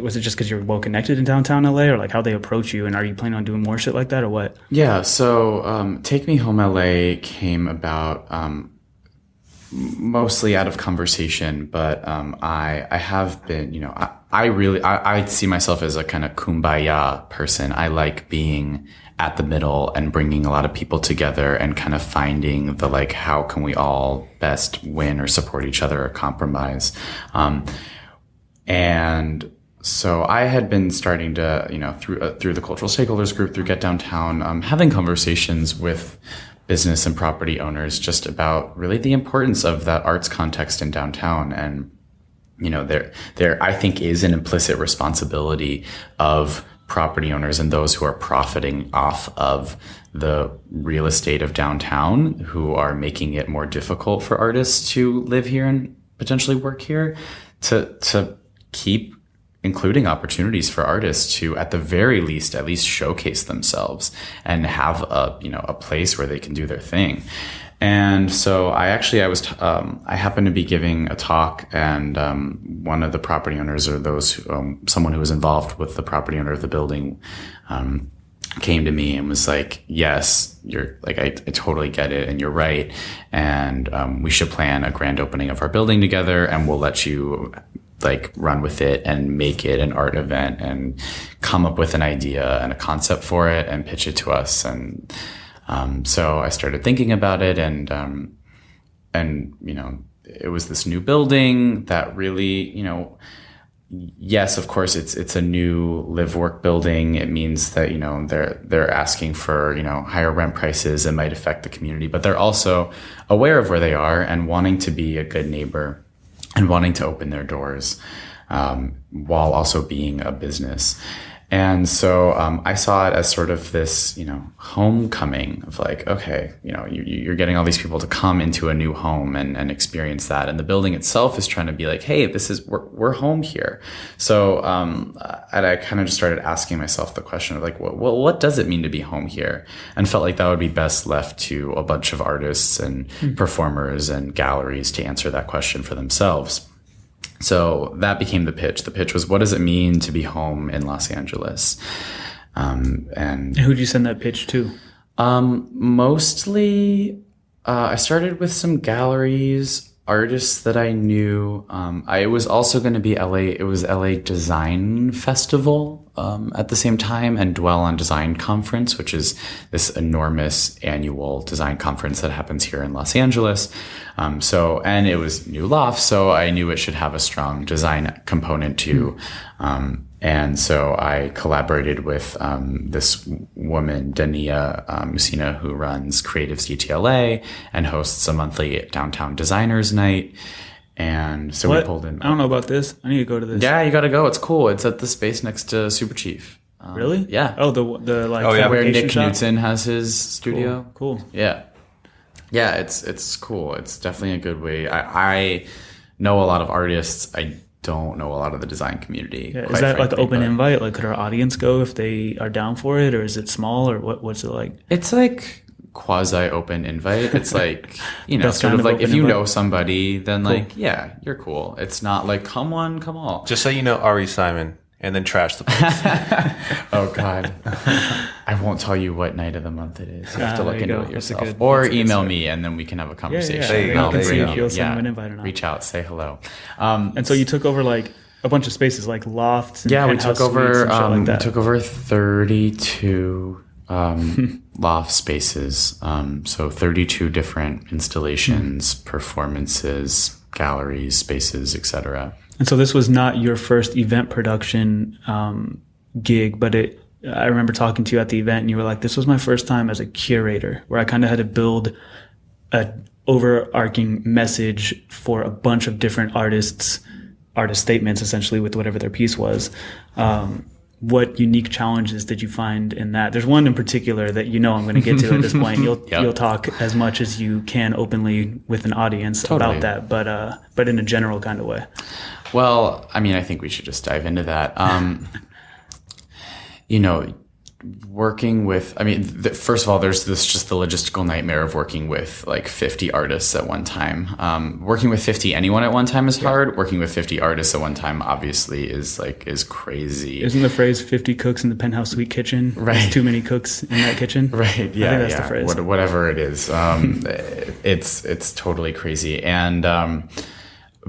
was it just because you're well connected in downtown LA, or like how they approach you? And are you planning on doing more shit like that, or what? Yeah. So, Take Me Home LA came about, mostly out of conversation, but, I have been, you know, I see myself as a kind of kumbaya person. I like being at the middle and bringing a lot of people together and kind of finding the, like, how can we all best win or support each other or compromise. And so I had been starting to, you know, through the cultural stakeholders group, through Get Downtown, having conversations with business and property owners just about really the importance of that arts context in downtown. And there I think is an implicit responsibility of property owners and those who are profiting off of the real estate of downtown, who are making it more difficult for artists to live here and potentially work here, to keep including opportunities for artists to, at the very least, at least showcase themselves and have a place where they can do their thing. And so I happened to be giving a talk, and one of the property owners, or someone who was involved with the property owner of the building, came to me and was like, yes, you're like, I totally get it. And you're right. And we should plan a grand opening of our building together, and we'll let you like run with it and make it an art event and come up with an idea and a concept for it and pitch it to us. And so I started thinking about it, and it was this new building that really, yes, of course, it's a new live work building. It means that, they're asking for, higher rent prices. It might affect the community, but they're also aware of where they are and wanting to be a good neighbor and wanting to open their doors, while also being a business. And so I saw it as sort of this, homecoming of like, okay, you're getting all these people to come into a new home and experience that. And the building itself is trying to be like, hey, we're home here. So and I kind of just started asking myself the question of like, well, what does it mean to be home here? And felt like that would be best left to a bunch of artists and performers and galleries to answer that question for themselves. So that became the pitch. The pitch was, what does it mean to be home in Los Angeles? And who'd you send that pitch to? Mostly, I started with some galleries, artists that I knew. It was also going to be LA Design Festival at the same time, and Dwell on Design Conference, which is this enormous annual design conference that happens here in Los Angeles. And it was New Loft, so I knew it should have a strong design component too. And so I collaborated with this woman, Dania Musina, who runs Creatives DTLA and hosts a monthly downtown designers night. And so we pulled in. I don't know about this. I need to go to this. Yeah, you got to go. It's cool. It's at the space next to Super Chief. Really? Yeah. Oh, the like where Nick shop? Knudsen has his studio. Cool. Yeah. Yeah, it's cool. It's definitely a good way. I know a lot of artists. I don't know a lot of the design community. Yeah. Is that like an open invite? Like, could our audience go if they are down for it, or is it small, or what's it like? It's like quasi open invite. It's like, sort of like if you know somebody, then like, yeah, you're cool. It's not like, come on, come all. Just so you know, Ari Simon, and then trash the place. Oh God. I won't tell you what night of the month it is. You have to look into it yourself. Or email me, and then we can have a conversation. Yeah. I'll see if you'll send them an invite or not. Reach out, say hello. And so you took over like a bunch of spaces, like lofts and we took over like that. We took over 32 loft spaces. So 32 different installations, performances, galleries, spaces, etc. And so this was not your first event production gig, but I remember talking to you at the event, and you were like, this was my first time as a curator, where I kind of had to build an overarching message for a bunch of different artist statements, essentially, with whatever their piece was. What unique challenges did you find in that? There's one in particular that I'm going to get to at this point. You'll talk as much as you can openly with an audience about that, but in a general kind of way. Well, I mean, I think we should just dive into that. Working with, first of all, there's just the logistical nightmare of working with like 50 artists at one time. Working with 50 anyone at one time is hard. Working with 50 artists at one time obviously is crazy. Isn't the phrase 50 cooks in the penthouse suite kitchen? Right. There's too many cooks in that kitchen? Right. Yeah. I think that's the phrase. Whatever it is. It's totally crazy. And,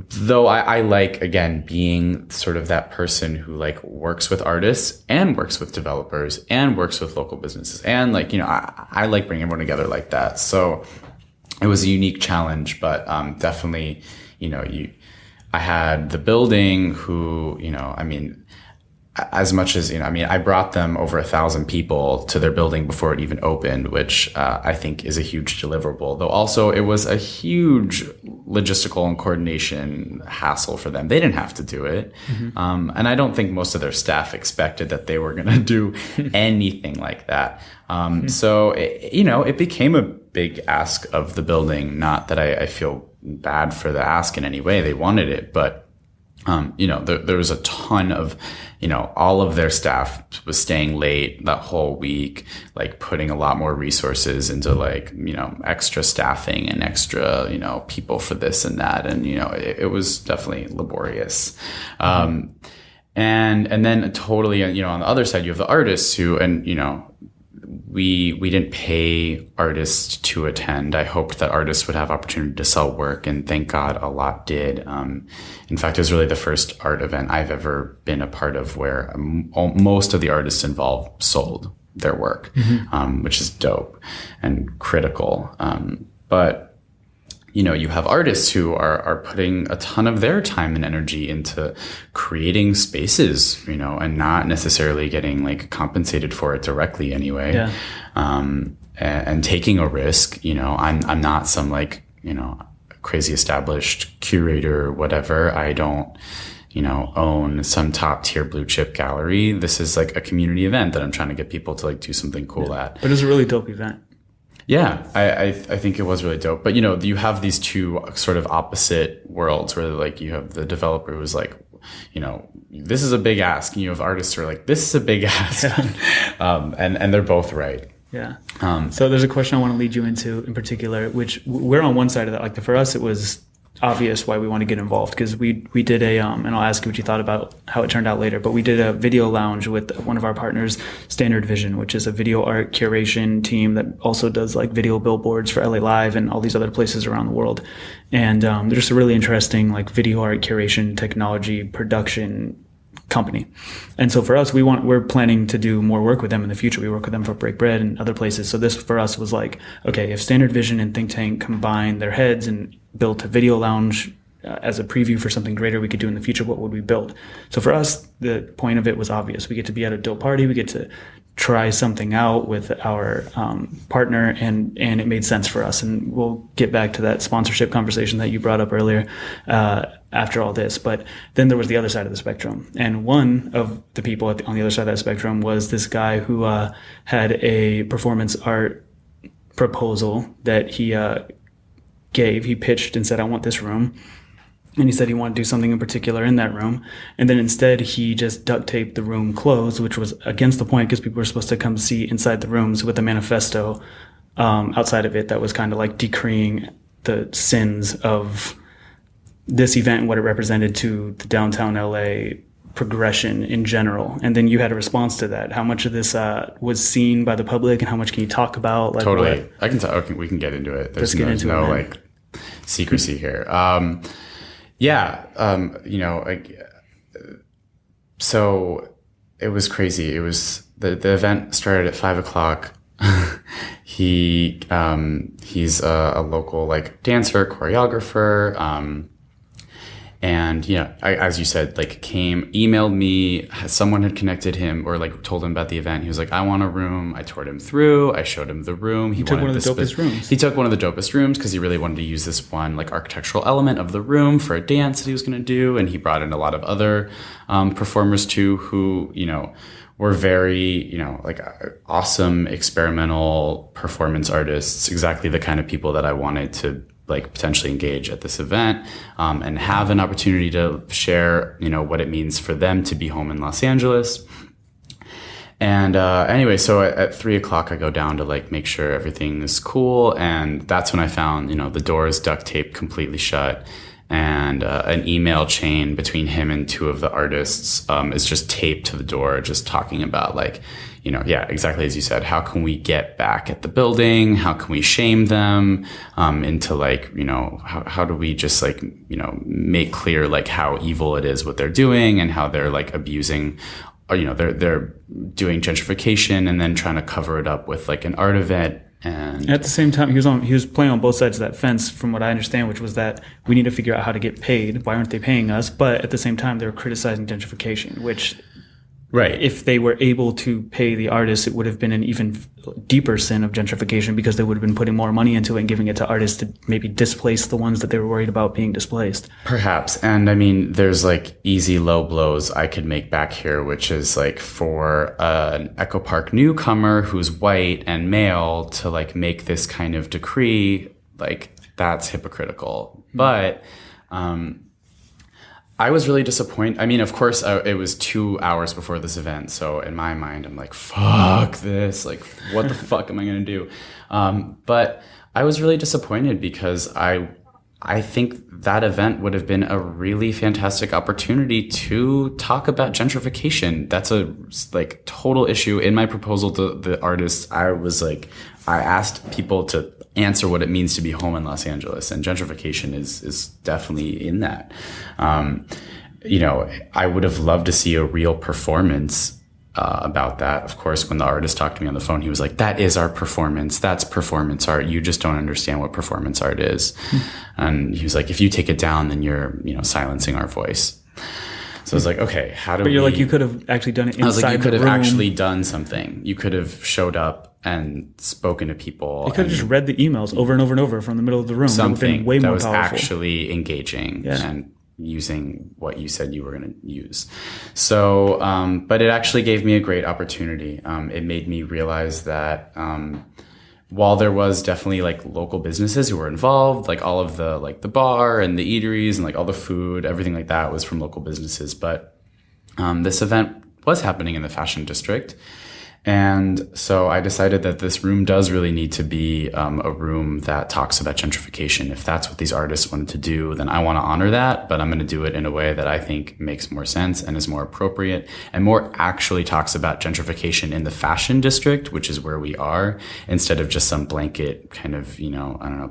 though I like, again, being sort of that person who like works with artists and works with developers and works with local businesses. And like, I like bringing everyone together like that. So it was a unique challenge, but definitely, I had the building who, as much as, I brought them over 1,000 people to their building before it even opened, which I think is a huge deliverable. Though also it was a huge logistical and coordination hassle for them. They didn't have to do it. And I don't think most of their staff expected that they were going to do anything like that. So, it became a big ask of the building. Not that I feel bad for the ask in any way. They wanted it, but there was a ton of, all of their staff was staying late that whole week, like putting a lot more resources into like, extra staffing and extra, people for this and that. And, it was definitely laborious. And then totally, on the other side, you have the artists who, and, we didn't pay artists to attend. I hoped that artists would have opportunity to sell work, and thank God a lot did. In fact, it was really the first art event I've ever been a part of where most of the artists involved sold their work, which is dope and critical. But you have artists who are putting a ton of their time and energy into creating spaces, and not necessarily getting like compensated for it directly anyway. Yeah. And taking a risk, I'm not some like, crazy established curator or whatever. I don't, own some top tier blue chip gallery. This is like a community event that I'm trying to get people to like do something cool at. But it was a really dope event. Yeah, I think it was really dope. But, you have these two sort of opposite worlds where like you have the developer who's like, this is a big ask. And you have artists who are like, this is a big ask. Yeah. And they're both right. Yeah. So there's a question I want to lead you into in particular, which we're on one side of that. Like for us, it was obvious why we want to get involved, because we did a and I'll ask you what you thought about how it turned out later, but we did a video lounge with one of our partners, Standard Vision, which is a video art curation team that also does like video billboards for LA Live and all these other places around the world. And they're just a really interesting like video art curation technology production company. And so for us, we're planning to do more work with them in the future. We work with them for Break Bread and other places. So this for us was like, okay, if Standard Vision and Think Tank combined their heads and built a video lounge as a preview for something greater we could do in the future, what would we build? So for us, the point of it was obvious. We get to be at a dope party. We get to try something out with our partner, and it made sense for us. And we'll get back to that sponsorship conversation that you brought up earlier after all this. But then there was the other side of the spectrum. And one of the people on the other side of that spectrum was this guy who had a performance art proposal that he pitched and said, I want this room. And he said he wanted to do something in particular in that room. And then instead, he just duct taped the room closed, which was against the point because people were supposed to come see inside the rooms with a manifesto outside of it that was kind of like decreeing the sins of this event and what it represented to the downtown LA progression in general. And then you had a response to that. How much of this was seen by the public, and how much can you talk about? Like, totally. What? I can tell. Okay, we can get into it. There's no like secrecy here. So it was crazy. It was the event started at 5:00. He's a local like dancer, choreographer. And as you said, like emailed me, someone had connected him or like told him about the event. He was like, I want a room. I toured him through. I showed him the room. He took one of the dopest rooms. He took one of the dopest rooms because he really wanted to use this one like architectural element of the room for a dance that he was going to do. And he brought in a lot of other performers too, who, were very, like awesome experimental performance artists, exactly the kind of people that I wanted to like potentially engage at this event, and have an opportunity to share, what it means for them to be home in Los Angeles. And anyway, so at 3:00, I go down to like make sure everything is cool. And that's when I found, the doors duct taped completely shut. And an email chain between him and two of the artists is just taped to the door, just talking about like, exactly as you said, how can we get back at the building? How can we shame them into like, how do we just like, make clear like how evil it is what they're doing and how they're like abusing, or, they're doing gentrification and then trying to cover it up with like an art event. And at the same time, he was playing on both sides of that fence, from what I understand, which was that we need to figure out how to get paid. Why aren't they paying us? But at the same time, they were criticizing gentrification, which Right. If they were able to pay the artists, it would have been an even deeper sin of gentrification because they would have been putting more money into it and giving it to artists to maybe displace the ones that they were worried about being displaced. Perhaps. And I mean, there's like easy low blows I could make back here, which is like for an Echo Park newcomer who's white and male to like make this kind of decree, like that's hypocritical. But, I was really disappointed. I mean, of course, it was 2 hours before this event. So in my mind, I'm like, fuck this. Like, what the fuck am I going to do? But I was really disappointed because I think that event would have been a really fantastic opportunity to talk about gentrification. That's a like total issue. In my proposal to the artists, I asked people to answer what it means to be home in Los Angeles, and gentrification is definitely in that. I would have loved to see a real performance about that. Of course, when the artist talked to me on the phone, he was like, that is our performance. That's performance art. You just don't understand what performance art is. And he was like, if you take it down, then you're, silencing our voice. So I was like, okay, how do we... But you're like, you could have actually done it inside the room. I was like, you could have actually done something. You could have showed up and spoken to people. You could have just read the emails over and over and over from the middle of the room. Something way that more was powerful. actually engaging and using what you said you were going to use. So, but it actually gave me a great opportunity. It made me realize that while there was definitely like local businesses who were involved, like all of the like the bar and the eateries and like all the food, everything like that was from local businesses. But this event was happening in the fashion district. And so I decided that this room does really need to be a room that talks about gentrification. If that's what these artists wanted to do, then I want to honor that, but I'm going to do it in a way that I think makes more sense and is more appropriate and more actually talks about gentrification in the fashion district, which is where we are, instead of just some blanket kind of,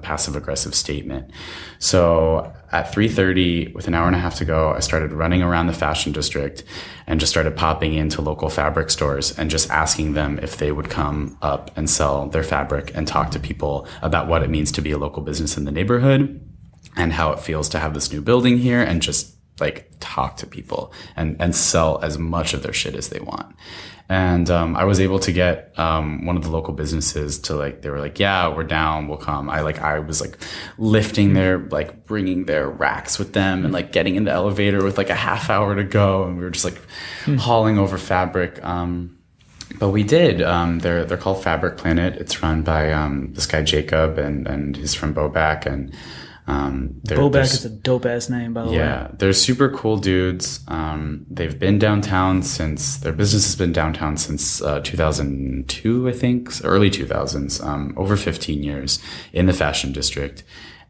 passive aggressive statement. So at 3:30, with an hour and a half to go, I started running around the fashion district and just started popping into local fabric stores and just asking them if they would come up and sell their fabric and talk to people about what it means to be a local business in the neighborhood and how it feels to have this new building here, and just like talk to people and sell as much of their shit as they want. And I was able to get one of the local businesses to they were like, yeah, we're down, we'll come. I was lifting bringing their racks with them and getting in the elevator with a half hour to go, and we were just hauling over fabric. But we did. They're called Fabric Planet. It's run by this guy Jacob, and he's from Bobac, and Bobac is a dope ass name, by the way. Yeah, they're super cool dudes. They've been downtown since their business has been downtown since 2002, I think, early 2000s. Over 15 years in the fashion district.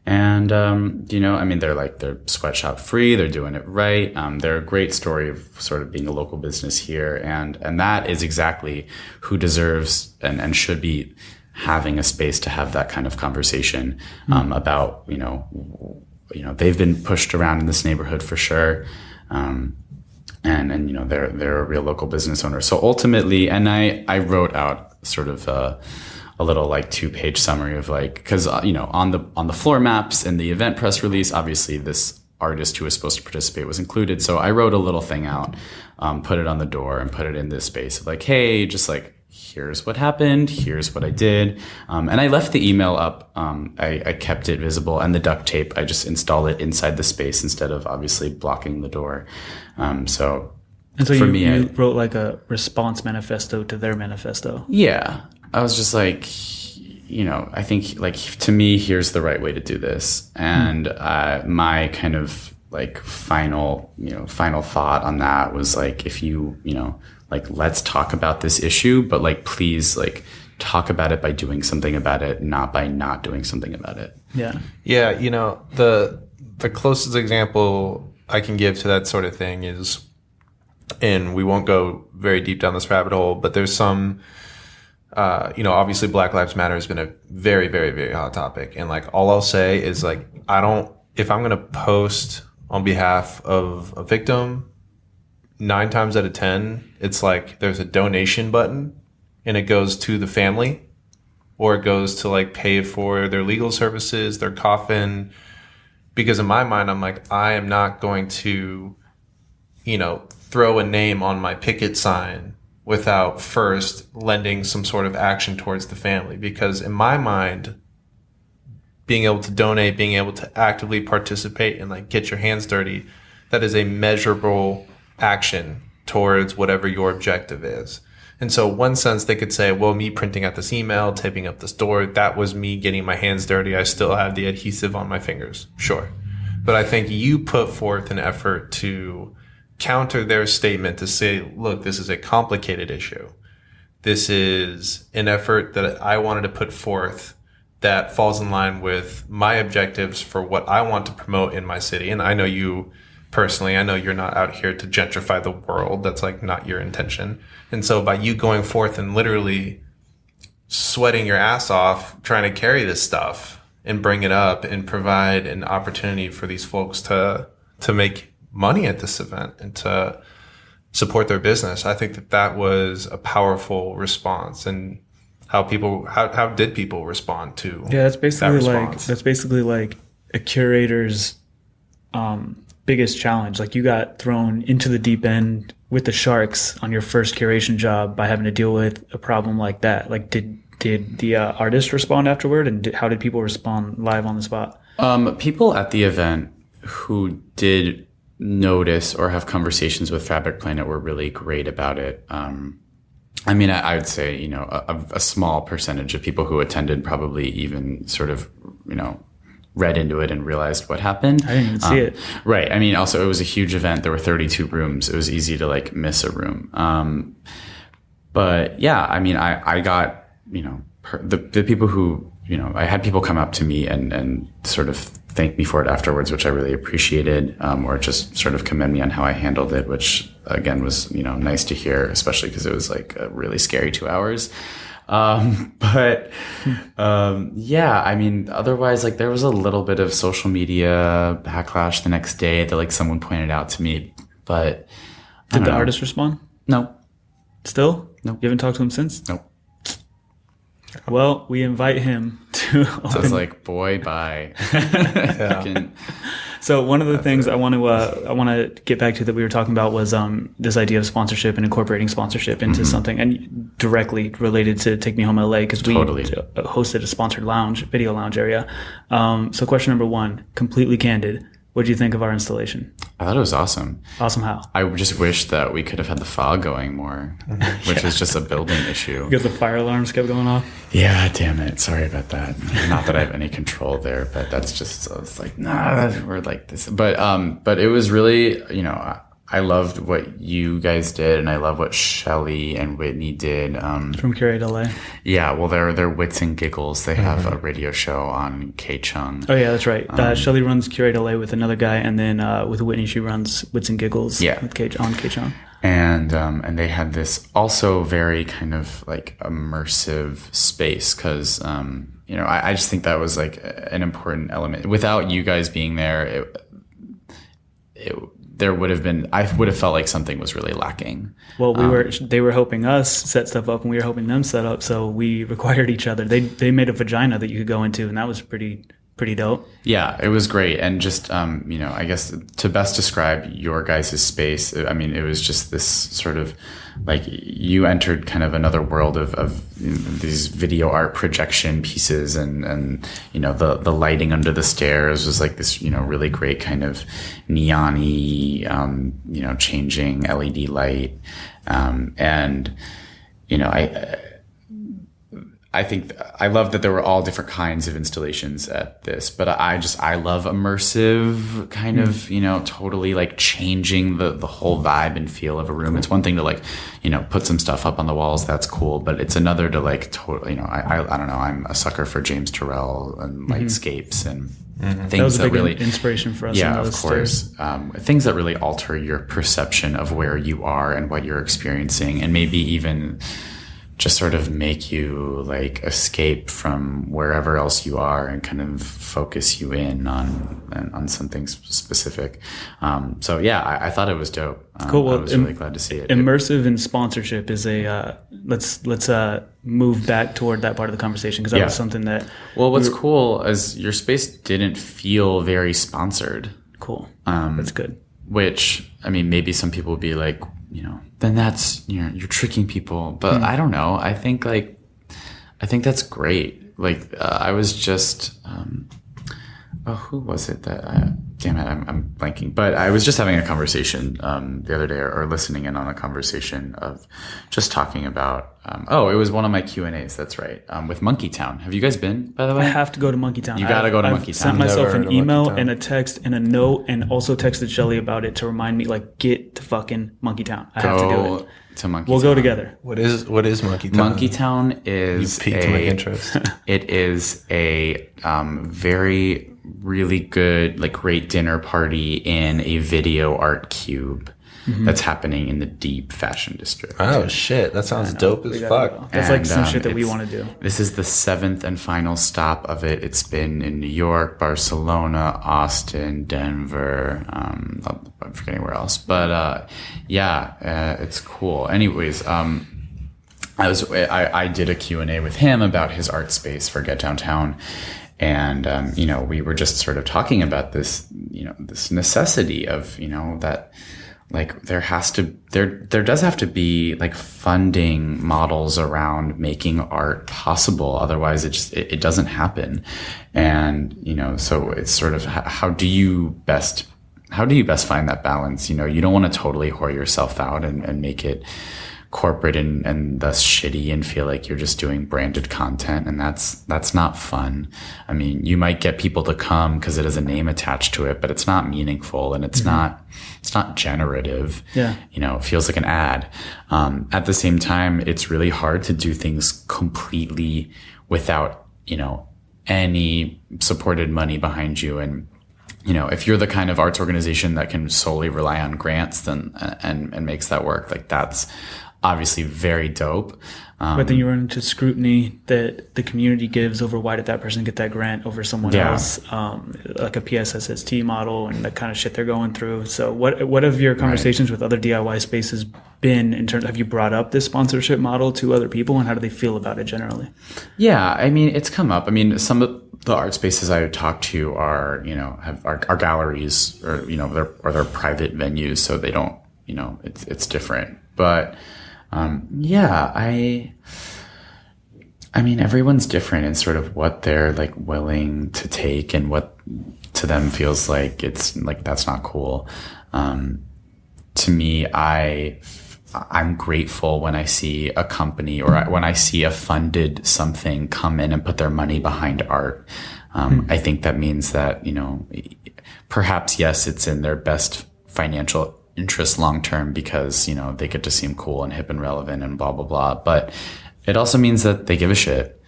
And they're sweatshop free. They're doing it right. They're a great story of sort of being a local business here, and that is exactly who deserves and should be having a space to have that kind of conversation about they've been pushed around in this neighborhood for sure, and they're a real local business owner. So ultimately, and I wrote out sort of a little 2-page summary of because on the floor maps and the event press release, obviously this artist who was supposed to participate was included. So I wrote a little thing out, put it on the door, and put it in this space of hey, just here's what happened, here's what I did. And I left the email up. I kept it visible, and the duct tape, I just installed it inside the space instead of obviously blocking the door. So for you wrote a response manifesto to their manifesto. Yeah. I was just I think to me, here's the right way to do this. And my kind of final thought on that was if you, let's talk about this issue, but please talk about it by doing something about it, not by not doing something about it. Yeah. Yeah. The closest example I can give to that sort of thing is, and we won't go very deep down this rabbit hole, but there's some, obviously Black Lives Matter has been a very, very, very hot topic. And all I'll say is if I'm going to post on behalf of a victim, 9 times out of 10, it's there's a donation button and it goes to the family, or it goes to pay for their legal services, their coffin. Because in my mind, I'm I am not going to throw a name on my picket sign without first lending some sort of action towards the family. Because in my mind, being able to donate, being able to actively participate and like get your hands dirty, that is a measurable action towards whatever your objective is. And so one sense they could say, well, me printing out this email, taping up this door, that was me getting my hands dirty. I still have the adhesive on my fingers. Sure. But I think you put forth an effort to counter their statement to say, look, this is a complicated issue. This is an effort that I wanted to put forth that falls in line with my objectives for what I want to promote in my city. And I know you personally, I know you're not out here to gentrify the world. That's like not your intention. And so by you going forth and literally sweating your ass off, trying to carry this stuff and bring it up and provide an opportunity for these folks to make money at this event and to support their business, I think that was a powerful response. And how did people respond to that's basically response? That's basically like a curator's biggest challenge. Like you got thrown into the deep end with the sharks on your first curation job by having to deal with a problem like that. Like did the artist respond afterward, and how did people respond live on the spot? People at the event who did notice or have conversations with Fabric Planet were really great about it. I mean, I would say, a small percentage of people who attended probably even sort of, read into it and realized what happened. I didn't even see it. Right. I mean, also it was a huge event. There were 32 rooms. It was easy to like miss a room. But yeah, I mean, I got, the people who, I had people come up to me and sort of thank me for it afterwards, which I really appreciated, or just sort of commend me on how I handled it, which again was, nice to hear, especially because it was like a really scary 2 hours. Yeah, I mean, otherwise, like there was a little bit of social media backlash the next day that like someone pointed out to me, but did the artist respond? No. Still? No. You haven't talked to him since? No. Well, we invite him to open. So I was like, boy, bye. So one of the things I want to get back to that we were talking about was this idea of sponsorship and incorporating sponsorship into something, and directly related to Take Me Home LA, because we hosted a sponsored video lounge area. So question number one, completely candid, what do you think of our installation? I thought it was awesome. Awesome how? I just wish that we could have had the fog going more, which is just a building issue. Because the fire alarms kept going off? Yeah, damn it. Sorry about that. Not that I have any control there, but that's just, I was like, nah, we're like this. But it was really, I loved what you guys did, and I love what Shelly and Whitney did. From Curate LA. Yeah, well, they're Wits and Giggles. They have a radio show on K-Chung. Oh yeah, that's right. Shelly runs Curate LA with another guy, and then with Whitney, she runs Wits and Giggles. Yeah. With K-Chung. And they had this also very kind of like immersive space, because I just think that was like an important element. Without you guys being there, I would have felt like something was really lacking. Well, they were helping us set stuff up, and we were helping them set up, so we required each other. They made a vagina that you could go into, and that was pretty dope. Yeah, it was great. And just, I guess to best describe your guys' space, I mean, it was just this sort of like you entered kind of another world of these video art projection pieces, and the lighting under the stairs was like this, really great kind of neon-y, changing LED light. I think I love that there were all different kinds of installations at this, but I love immersive kind of, totally like changing the whole vibe and feel of a room. It's one thing to like, put some stuff up on the walls. That's cool. But it's another to like totally, I don't know. I'm a sucker for James Turrell and lightscapes and things that really inspiration for us. Yeah, of course. Things that really alter your perception of where you are and what you're experiencing, and maybe even just sort of make you like escape from wherever else you are and kind of focus you in on something specific. So yeah, I thought it was dope. Cool. Well, I was really glad to see it. Immersive and sponsorship is a let's move back toward that part of the conversation, because that was something that. Well, what's cool is your space didn't feel very sponsored. Cool. That's good. which, I mean, maybe some people would be like, you know, then that's, you're tricking people. But I don't know. I think that's great. Like, I was just, who was it that, damn it, I'm blanking. But I was just having a conversation the other day, or listening in on a conversation of just talking about, it was one of my Q&As, that's right, with Monkey Town. Have you guys been, by the way? I have to go to Monkey Town. You got to go to Monkey Town. I sent myself Never an heard of email Monkey Town. and a text and a note, and also texted Shelly about it to remind me, like, get to fucking Monkey Town. I have to do it. To Monkey We'll Town. go together. What is Monkey Town? Monkey Town is You piqued my interest. It is a very really good, like, great dinner party in a video art cube that's happening in the Deep Fashion District. Oh shit, that sounds dope as fuck. That's like And, some shit that we it's- want to do. This is the 7th and final stop of it. It's been in New York, Barcelona, Austin, Denver. I'm forgetting where else, but it's cool. Anyways, I did a Q&A with him about his art space for Get Downtown. And, we were just sort of talking about this, this necessity of, that, like, there does have to be, like, funding models around making art possible. Otherwise it doesn't happen. And, so it's sort of, how do you best find that balance? You don't want to totally whore yourself out and make it corporate and thus shitty and feel like you're just doing branded content, and that's not fun. I mean, you might get people to come because it has a name attached to it, but it's not meaningful, and it's not generative. Yeah. It feels like an ad. At the same time, it's really hard to do things completely without, any supported money behind you. And if you're the kind of arts organization that can solely rely on grants, then and makes that work, like, that's obviously very dope. But then you run into scrutiny that the community gives over why did that person get that grant over someone else, like a PSSST model and the kind of shit they're going through. So what have your conversations with other DIY spaces been in terms? Have you brought up this sponsorship model to other people, and how do they feel about it generally? Yeah, I mean, it's come up. I mean, some of the art spaces I talk to are, are galleries, or, they're private venues, so they don't, it's different. But I mean, everyone's different in sort of what they're, like, willing to take, and what to them feels like it's, like, that's not cool. To me, I'm grateful when I see a company, or when I see a funded something come in and put their money behind art. I think that means that, perhaps, yes, it's in their best financial interest long term, because, they get to seem cool and hip and relevant and blah, blah, blah. But it also means that they give a shit.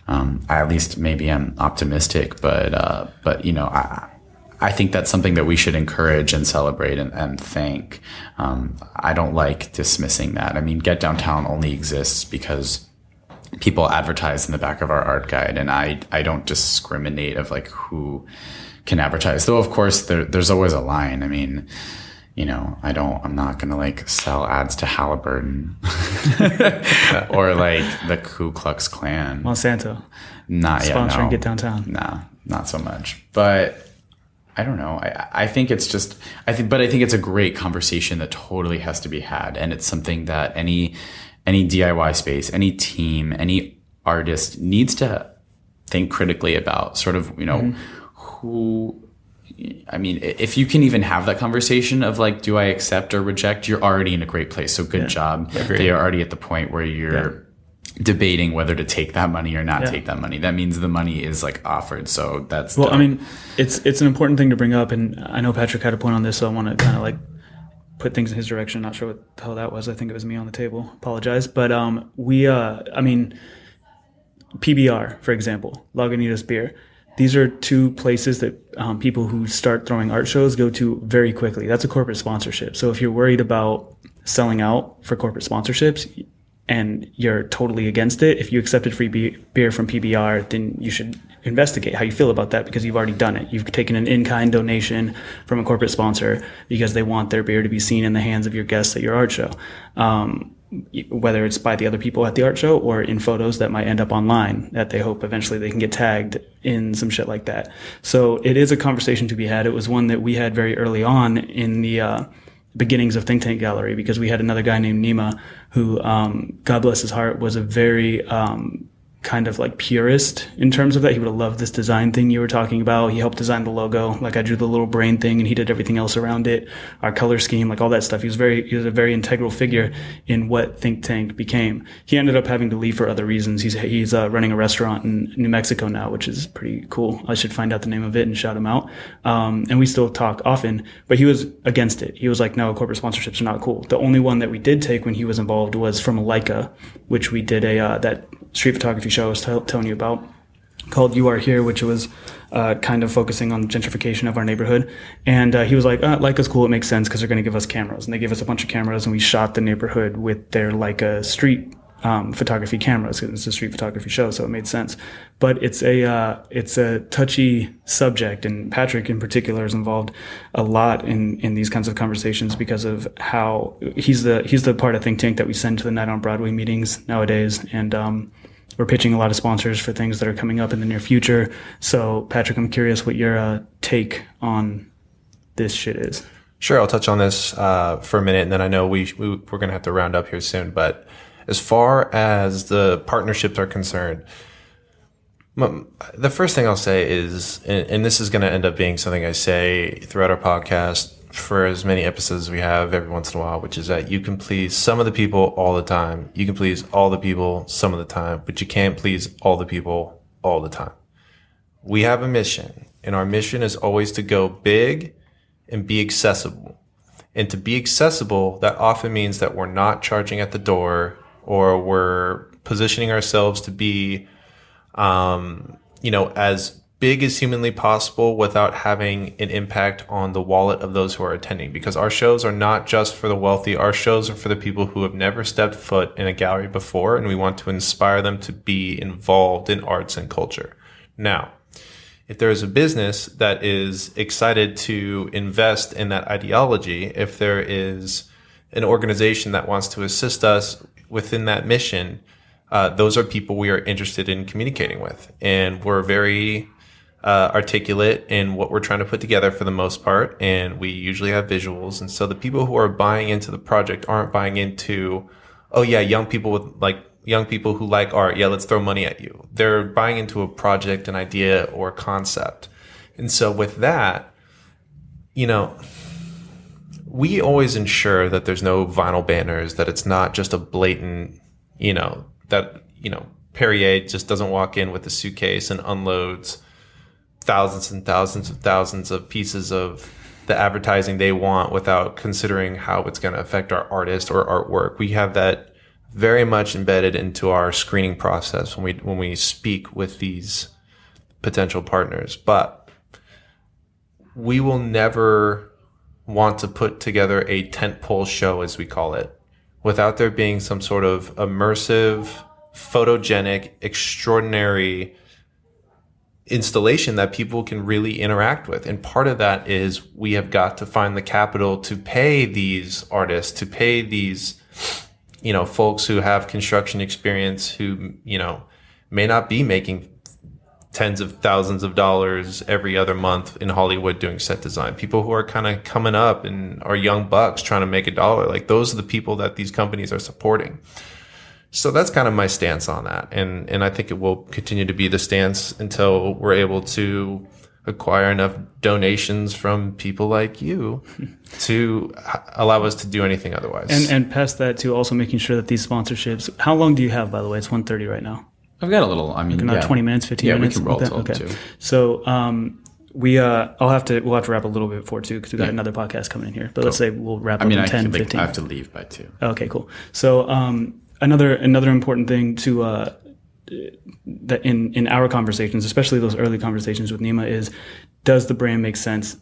At least maybe I'm optimistic, but I think that's something that we should encourage and celebrate and thank. I don't like dismissing that. I mean, Get Downtown only exists because people advertise in the back of our art guide, and I don't discriminate of, like, who can advertise. Though, of course, there's always a line. I mean, I'm not going to, like, sell ads to Halliburton or, like, the Ku Klux Klan. Monsanto. Not yet. Sponsoring No. Get Downtown. Nah, not so much. But I don't know. I think it's just, I think it's a great conversation that totally has to be had. And it's something that any DIY space, any team, any artist needs to think critically about, sort of, who, I mean, if you can even have that conversation of, like, do I accept or reject, you're already in a great place. So good job. Agreed. They are already at the point where you're debating whether to take that money or not take that money. That means the money is, like, offered. So that's well, dope. I mean, it's an important thing to bring up, and I know Patrick had a point on this, so I want to kind of, like, put things in his direction. Not sure what the hell that was. I think it was me on the table. Apologize. But PBR, for example, Lagunitas Beer. These are two places that people who start throwing art shows go to very quickly. That's a corporate sponsorship. So if you're worried about selling out for corporate sponsorships and you're totally against it, if you accepted free beer from PBR, then you should investigate how you feel about that, because you've already done it. You've taken an in-kind donation from a corporate sponsor because they want their beer to be seen in the hands of your guests at your art show. whether it's by the other people at the art show or in photos that might end up online that they hope eventually they can get tagged in some shit like that. So it is a conversation to be had. It was one that we had very early on in the beginnings of Think Tank Gallery, because we had another guy named Nima who, God bless his heart, was a very kind of like purist in terms of that. He would have loved this design thing you were talking about. He helped design the logo. Like I drew the little brain thing and he did everything else around it, our color scheme, like all that stuff. He was a very integral figure in what Think Tank became. He ended up having to leave for other reasons. He's running a restaurant in New Mexico now, which is pretty cool. I should find out the name of it and shout him out. And we still talk often, but he was against it. He was like, no, corporate sponsorships are not cool. The only one that we did take when he was involved was from Leica, which we did that street photography show I was telling you about, called You Are Here, which was kind of focusing on gentrification of our neighborhood. And he was like, Leica's cool, it makes sense because they're going to give us cameras. And they gave us a bunch of cameras and we shot the neighborhood with their Leica street photography cameras. It's a street photography show, so it made sense. But it's a touchy subject, and Patrick in particular is involved a lot in these kinds of conversations because of how he's the part of Think Tank that we send to the Night on Broadway meetings nowadays, and we're pitching a lot of sponsors for things that are coming up in the near future. So Patrick, I'm curious what your take on this shit is. Sure, I'll touch on this for a minute, and then I know we're going to have to round up here soon, but as far as the partnerships are concerned, the first thing I'll say is, and this is going to end up being something I say throughout our podcast for as many episodes as we have every once in a while, which is that you can please some of the people all the time. You can please all the people some of the time, but you can't please all the people all the time. We have a mission, and our mission is always to go big and be accessible. And to be accessible, that often means that we're not charging at the door, or we're positioning ourselves to be, as big as humanly possible without having an impact on the wallet of those who are attending. Because our shows are not just for the wealthy. Our shows are for the people who have never stepped foot in a gallery before, and we want to inspire them to be involved in arts and culture. Now, if there is a business that is excited to invest in that ideology, if there is an organization that wants to assist us within that mission, those are people we are interested in communicating with. And we're very articulate in what we're trying to put together for the most part. And we usually have visuals. And so the people who are buying into the project aren't buying into, oh yeah, young people who like art. Yeah, let's throw money at you. They're buying into a project, an idea, or concept. And so with that, we always ensure that there's no vinyl banners, that it's not just a blatant, Perrier just doesn't walk in with a suitcase and unloads thousands and thousands of pieces of the advertising they want without considering how it's going to affect our artist or artwork. We have that very much embedded into our screening process when we speak with these potential partners. But we will never want to put together a tentpole show, as we call it, without there being some sort of immersive, photogenic, extraordinary installation that people can really interact with. And part of that is we have got to find the capital to pay these artists, to pay these, folks who have construction experience, who, may not be making tens of thousands of dollars every other month in Hollywood doing set design. People who are kind of coming up and are young bucks trying to make $1. Like, those are the people that these companies are supporting. So that's kind of my stance on that. And I think it will continue to be the stance until we're able to acquire enough donations from people like you to allow us to do anything otherwise. And past that, too, also making sure that these sponsorships, how long do you have, by the way? It's 1:30 right now. I've got a little, like 20 minutes, 15 minutes? Yeah, we can roll till 2. So, we'll have to wrap a little bit before 2 because we got another podcast coming in here. But let's say we'll wrap up in 10, 15. I have to leave by 2. Okay, cool. So, another important thing to, that in our conversations, especially those early conversations with Nima, is, does the brand make sense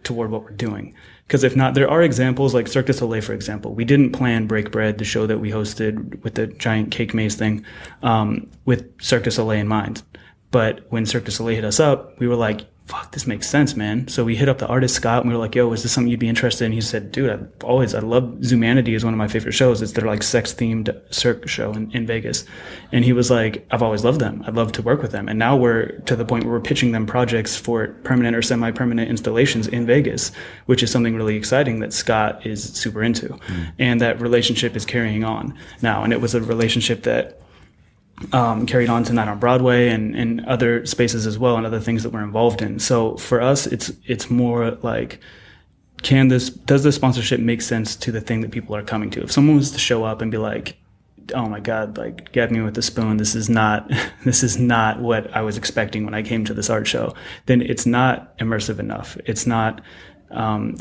toward what we're doing? Because if not, there are examples like Cirque du Soleil, for example. We didn't plan Break Bread, the show that we hosted with the giant cake maze thing, with Cirque du Soleil in mind. But when Cirque du Soleil hit us up, we were like, fuck, this makes sense, man. So we hit up the artist Scott and we were like, yo, is this something you'd be interested in? He said, dude, I love Zumanity is one of my favorite shows. It's their like sex themed circ show in Vegas. And he was like, I've always loved them. I'd love to work with them. And now we're to the point where we're pitching them projects for permanent or semi-permanent installations in Vegas, which is something really exciting that Scott is super into. And that relationship is carrying on now. And it was a relationship that carried on to Night on Broadway and other spaces as well, and other things that we're involved in. So for us, it's more like, does the sponsorship make sense to the thing that people are coming to? If someone was to show up and be like, oh my God, like, get me with the spoon, this is not what I was expecting when I came to this art show, then it's not immersive enough. It's not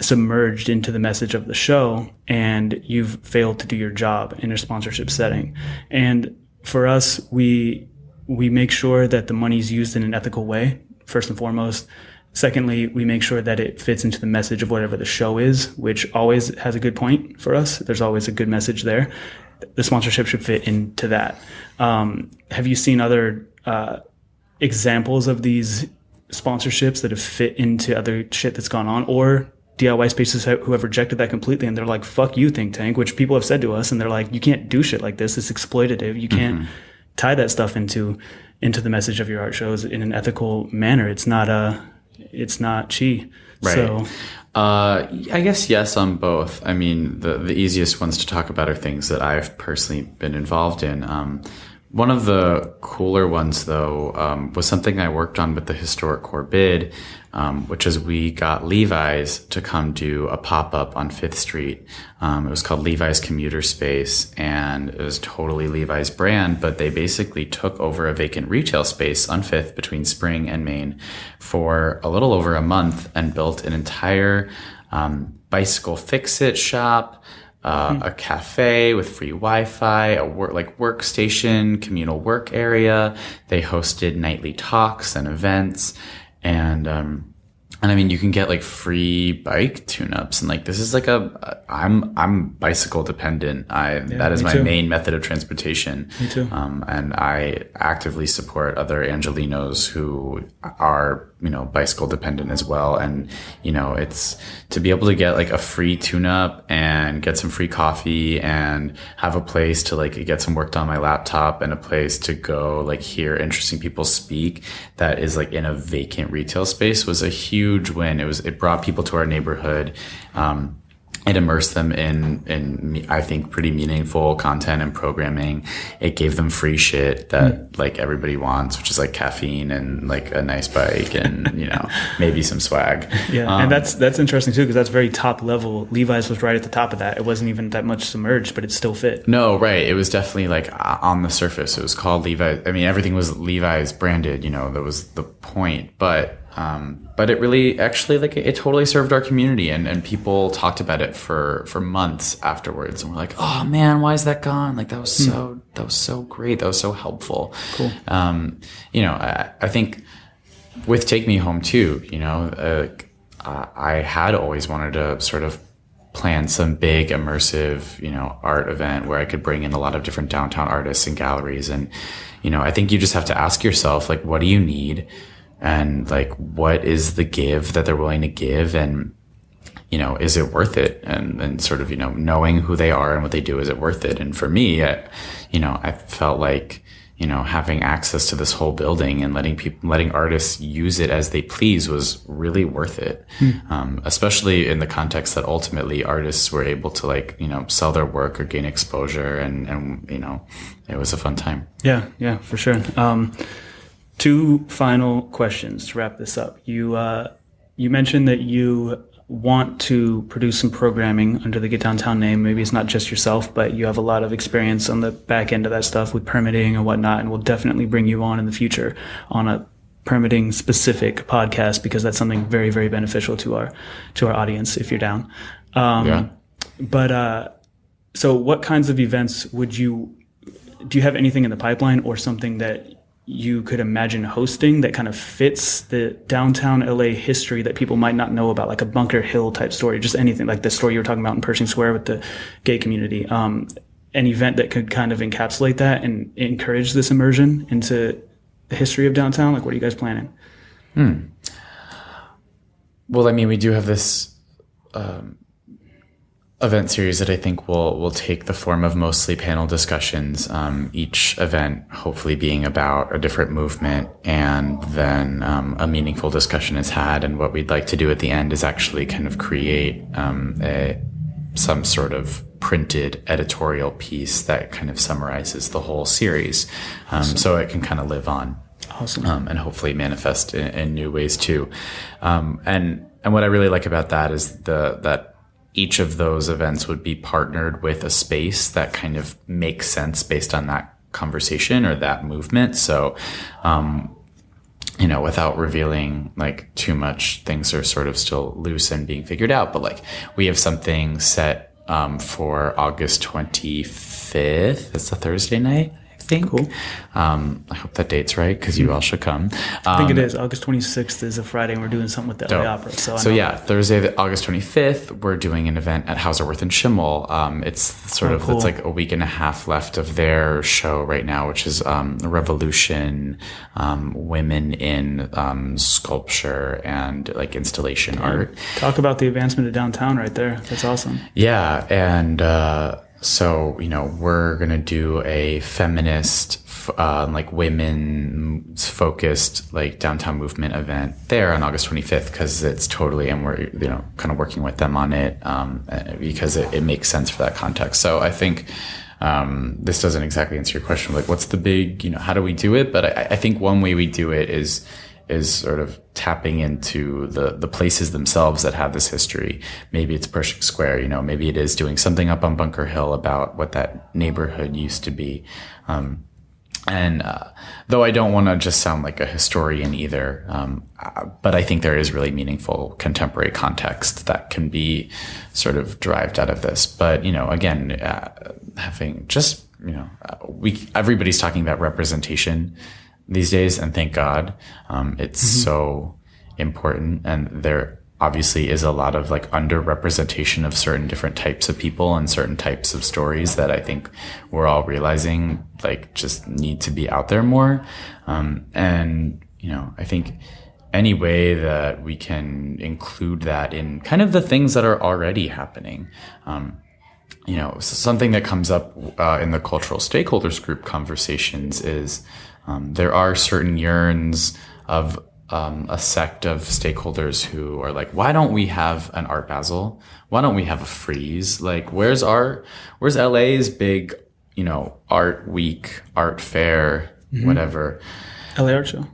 submerged into the message of the show, and you've failed to do your job in a sponsorship setting. And for us, we make sure that the money's used in an ethical way, first and foremost. Secondly, we make sure that it fits into the message of whatever the show is, which always has a good point for us. There's always a good message there. The sponsorship should fit into that. Have you seen other examples of these sponsorships that have fit into other shit that's gone on, or DIY spaces who have rejected that completely, and they're like, fuck you, think tank, which people have said to us, and they're like, you can't do shit like this. It's exploitative. You can't tie that stuff into the message of your art shows in an ethical manner. It's not chi. Right. So, I guess yes on both. I mean, the easiest ones to talk about are things that I've personally been involved in. One of the cooler ones, though, was something I worked on with the Historic Core bid, which is we got Levi's to come do a pop-up on 5th Street. It was called Levi's Commuter Space, and it was totally Levi's brand, but they basically took over a vacant retail space on 5th between Spring and Main for a little over a month and built an entire bicycle fix-it shop, a cafe with free Wi-Fi, a workstation, communal work area. They hosted nightly talks and events, and I mean, you can get like free bike tune-ups, and like this is like I'm bicycle dependent. That is my main method of transportation. Me too. And I actively support other Angelinos who are, bicycle dependent as well. And, it's to be able to get like a free tune-up and get some free coffee and have a place to like get some work done on my laptop and a place to go like hear interesting people speak that is like in a vacant retail space was a huge win. It brought people to our neighborhood. It immersed them in I think pretty meaningful content and programming. It gave them free shit that like everybody wants, which is like caffeine and like a nice bike and maybe some swag. Yeah, and that's interesting too, because that's very top level. Levi's was right at the top of that. It wasn't even that much submerged, but it still fit. No, right. It was definitely like on the surface. It was called Levi's. I mean, everything was Levi's branded. That was the point, but it really actually it totally served our community, and people talked about it for months afterwards, and we're like, oh man, why is that gone? Like that was so great. That was so helpful. Cool. I think with Take Me Home too, I had always wanted to sort of plan some big immersive, art event where I could bring in a lot of different downtown artists and galleries. And, I think you just have to ask yourself, like, what do you need? And like, what is the give that they're willing to give? And, is it worth it? And sort of, knowing who they are and what they do, is it worth it? And for me, I felt like, having access to this whole building and letting artists use it as they please was really worth it. Especially in the context that ultimately artists were able to sell their work or gain exposure. And it was a fun time. Yeah, for sure. Two final questions to wrap this up. You mentioned that you want to produce some programming under the Get Downtown name. Maybe it's not just yourself, but you have a lot of experience on the back end of that stuff with permitting and whatnot, and we'll definitely bring you on in the future on a permitting specific podcast, because that's something very, very beneficial to our audience if you're down. But so what kinds of events do you have anything in the pipeline or something that you could imagine hosting that kind of fits the downtown LA history that people might not know about, like a Bunker Hill type story, just anything like the story you were talking about in Pershing Square with the gay community, an event that could kind of encapsulate that and encourage this immersion into the history of downtown? Like, what are you guys planning? Well, I mean, we do have this event series that I think will take the form of mostly panel discussions, each event hopefully being about a different movement, and then a meaningful discussion is had. And what we'd like to do at the end is actually kind of create some sort of printed editorial piece that kind of summarizes the whole series, so it can kind of live on. Awesome. And hopefully manifest in new ways too. And what I really like about that is that each of those events would be partnered with a space that kind of makes sense based on that conversation or that movement. So, without revealing like too much, things are sort of still loose and being figured out. But like we have something set for August 25th. It's a Thursday night, I think. Cool. I hope that date's right, because you all should come. I think it is. August 26th is a Friday, and we're doing something with the LA Opera. So yeah, Thursday, August 25th, we're doing an event at Hauserwirth and Schimmel. It's sort of, cool. It's like a week and a half left of their show right now, which is Revolution, women in sculpture and like installation art. Talk about the advancement of downtown right there. That's awesome. Yeah, and so, we're going to do a feminist, like women's focused, like downtown movement event there on August 25th, because it's totally, and we're, kind of working with them on it, because it makes sense for that context. So I think, this doesn't exactly answer your question, like what's the big, how do we do it? But I think one way we do it is sort of tapping into the places themselves that have this history. Maybe it's Pershing Square, maybe it is doing something up on Bunker Hill about what that neighborhood used to be. And though I don't want to just sound like a historian either, but I think there is really meaningful contemporary context that can be sort of derived out of this. But, again, having just, everybody's talking about representation these days, and thank God. It's so important, and there obviously is a lot of like underrepresentation of certain different types of people and certain types of stories that I think we're all realizing like just need to be out there more. And I think any way that we can include that in kind of the things that are already happening. Something that comes up in the cultural stakeholders group conversations is there are certain yearns of a sect of stakeholders who are like, why don't we have an Art Basel? Why don't we have a Frieze? Like, where's LA's big, art week, art fair, whatever. LA Art Show.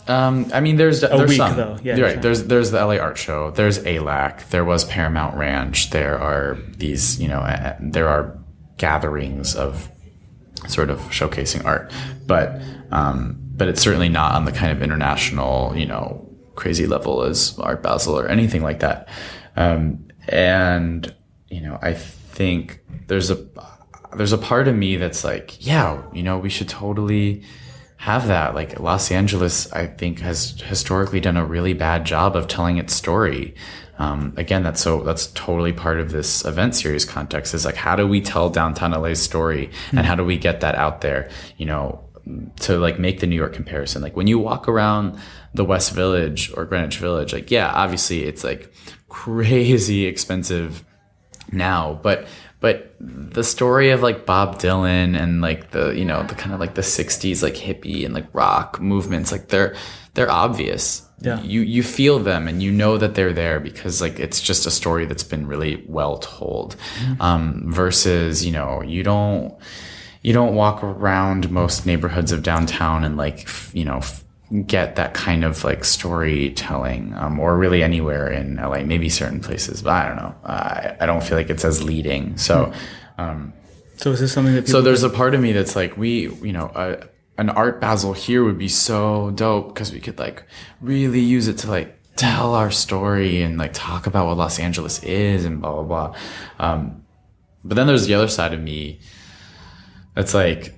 I mean, there's week, some, though. Yeah, you're right. There's the LA Art Show. There's ALAC. There was Paramount Ranch. There are these, there are gatherings of sort of showcasing art, but it's certainly not on the kind of international, crazy level as Art Basel or anything like that. And I think there's a part of me that's like, yeah, we should totally have that. Like Los Angeles, I think, has historically done a really bad job of telling its story. Again, that's totally part of this event series context, is like, how do we tell downtown LA's story, and how do we get that out there, to like make the New York comparison. Like when you walk around the West Village or Greenwich Village, like, yeah, obviously it's like crazy expensive now, but the story of like Bob Dylan and like the kind of like the 60s like hippie and like rock movements, like they're obvious. Yeah. You feel them, and that they're there because like it's just a story that's been really well told. Versus, you don't walk around most neighborhoods of downtown and like, get that kind of like storytelling, or really anywhere in LA, maybe certain places, but I don't know. I don't feel like it's as leading. So, so is this something that so there's a part of me that's like, an Art Basel here would be so dope, because we could like really use it to like tell our story and like talk about what Los Angeles is and blah, blah, blah. But then there's the other side of me that's like,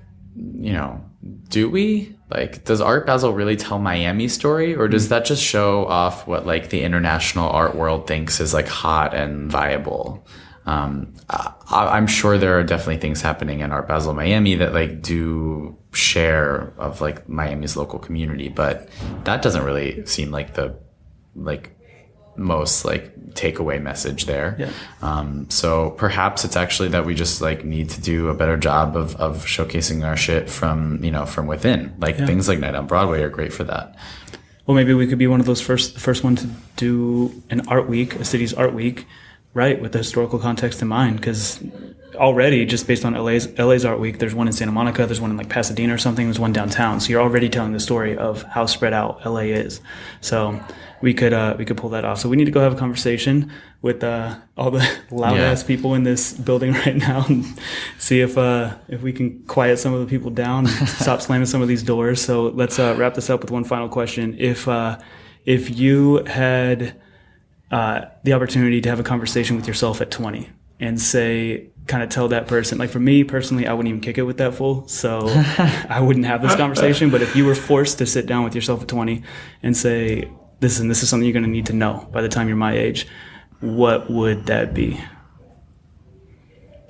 do we? Like, does Art Basel really tell Miami's story, or does that just show off what like the international art world thinks is like hot and viable? I'm sure there are definitely things happening in Art Basel Miami that like do share of like Miami's local community, but that doesn't really seem like the most like takeaway message there. So perhaps it's actually that we just like need to do a better job of showcasing our shit from within. Like things like Night on Broadway are great for that. Well, maybe we could be one of those first one to do an art week, a city's art week, right, with the historical context in mind. Because already, just based on LA's art week, there's one in Santa Monica, there's one in like Pasadena or something, there's one downtown. So you're already telling the story of how spread out LA is. So we could pull that off. So we need to go have a conversation with all the loud ass people in this building right now and see if we can quiet some of the people down and stop slamming some of these doors. So let's wrap this up with one final question. If you had the opportunity to have a conversation with yourself at 20 and say, kind of tell that person, like for me personally, I wouldn't even kick it with that fool. So I wouldn't have this conversation. But if you were forced to sit down with yourself at 20 and say, this is something you're going to need to know by the time you're my age, what would that be?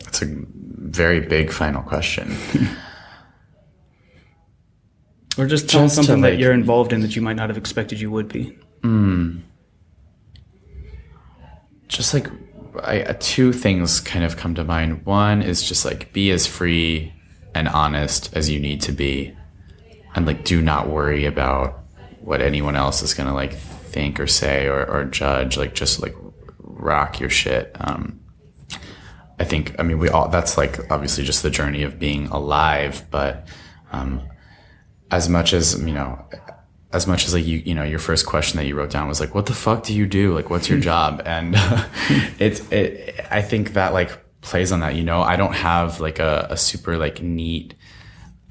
That's a very big final question. Or just tell something that you're involved in that you might not have expected you would be. Just like two things kind of come to mind. One is just like be as free and honest as you need to be, and like do not worry about what anyone else is gonna like think or say or judge. Like just like rock your shit. I mean we all, that's like obviously just the journey of being alive, but as much as like your first question that you wrote down was like, what the fuck do you do? Like, what's your job? And I think that like plays on that, I don't have like a super like neat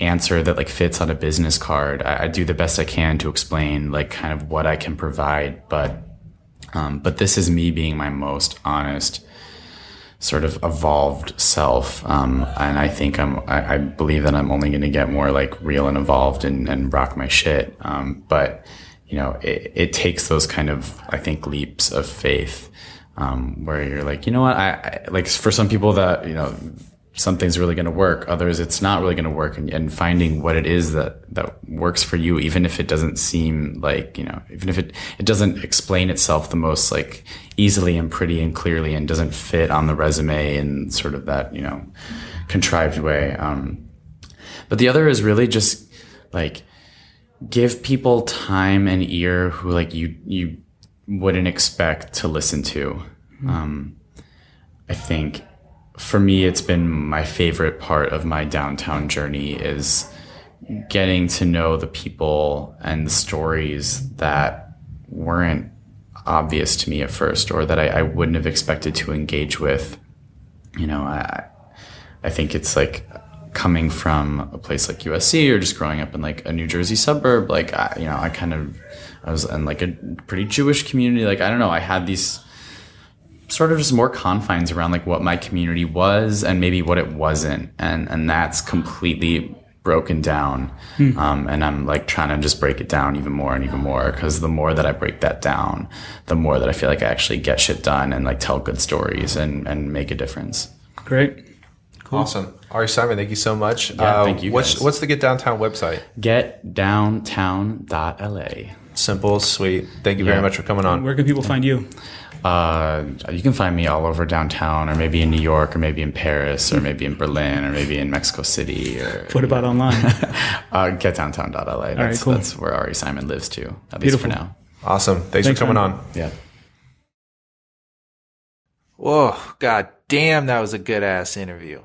answer that like fits on a business card. I do the best I can to explain like kind of what I can provide, but this is me being my most honest, sort of evolved self. And I think I believe that I'm only going to get more like real and evolved and rock my shit. But it takes those kind of, I think, leaps of faith, where you're like, you know what, I like for some people that, something's really going to work. Others, it's not really going to work. And finding what it is that works for you, even if it doesn't seem like, even if it doesn't explain itself the most like easily and pretty and clearly and doesn't fit on the resume in sort of that, contrived way. But the other is really just like give people time and ear who like you wouldn't expect to listen to. I think for me, it's been my favorite part of my downtown journey is getting to know the people and the stories that weren't obvious to me at first, or that I wouldn't have expected to engage with. I think it's like coming from a place like USC or just growing up in like a New Jersey suburb. Like, I was in like a pretty Jewish community. Like, I don't know, I had these sort of just more confines around like what my community was and maybe what it wasn't. And that's completely broken down. And I'm like trying to just break it down even more and even more, because the more that I break that down, the more that I feel like I actually get shit done and like tell good stories and make a difference. Great. Cool. Awesome. Ari Simon, thank you so much. Thank you guys. What's the Get Downtown website? Getdowntown.la. Simple, sweet. Thank you very much for coming on. Where can people find you? You can find me all over downtown, or maybe in New York, or maybe in Paris, or maybe in Berlin, or maybe in Mexico City. Or what about online? Getdowntown.la. All right, cool. That's where Ari Simon lives too, at Beautiful. least for now. Awesome. Thanks for coming on. Yeah. Whoa, god damn, that was a good ass interview.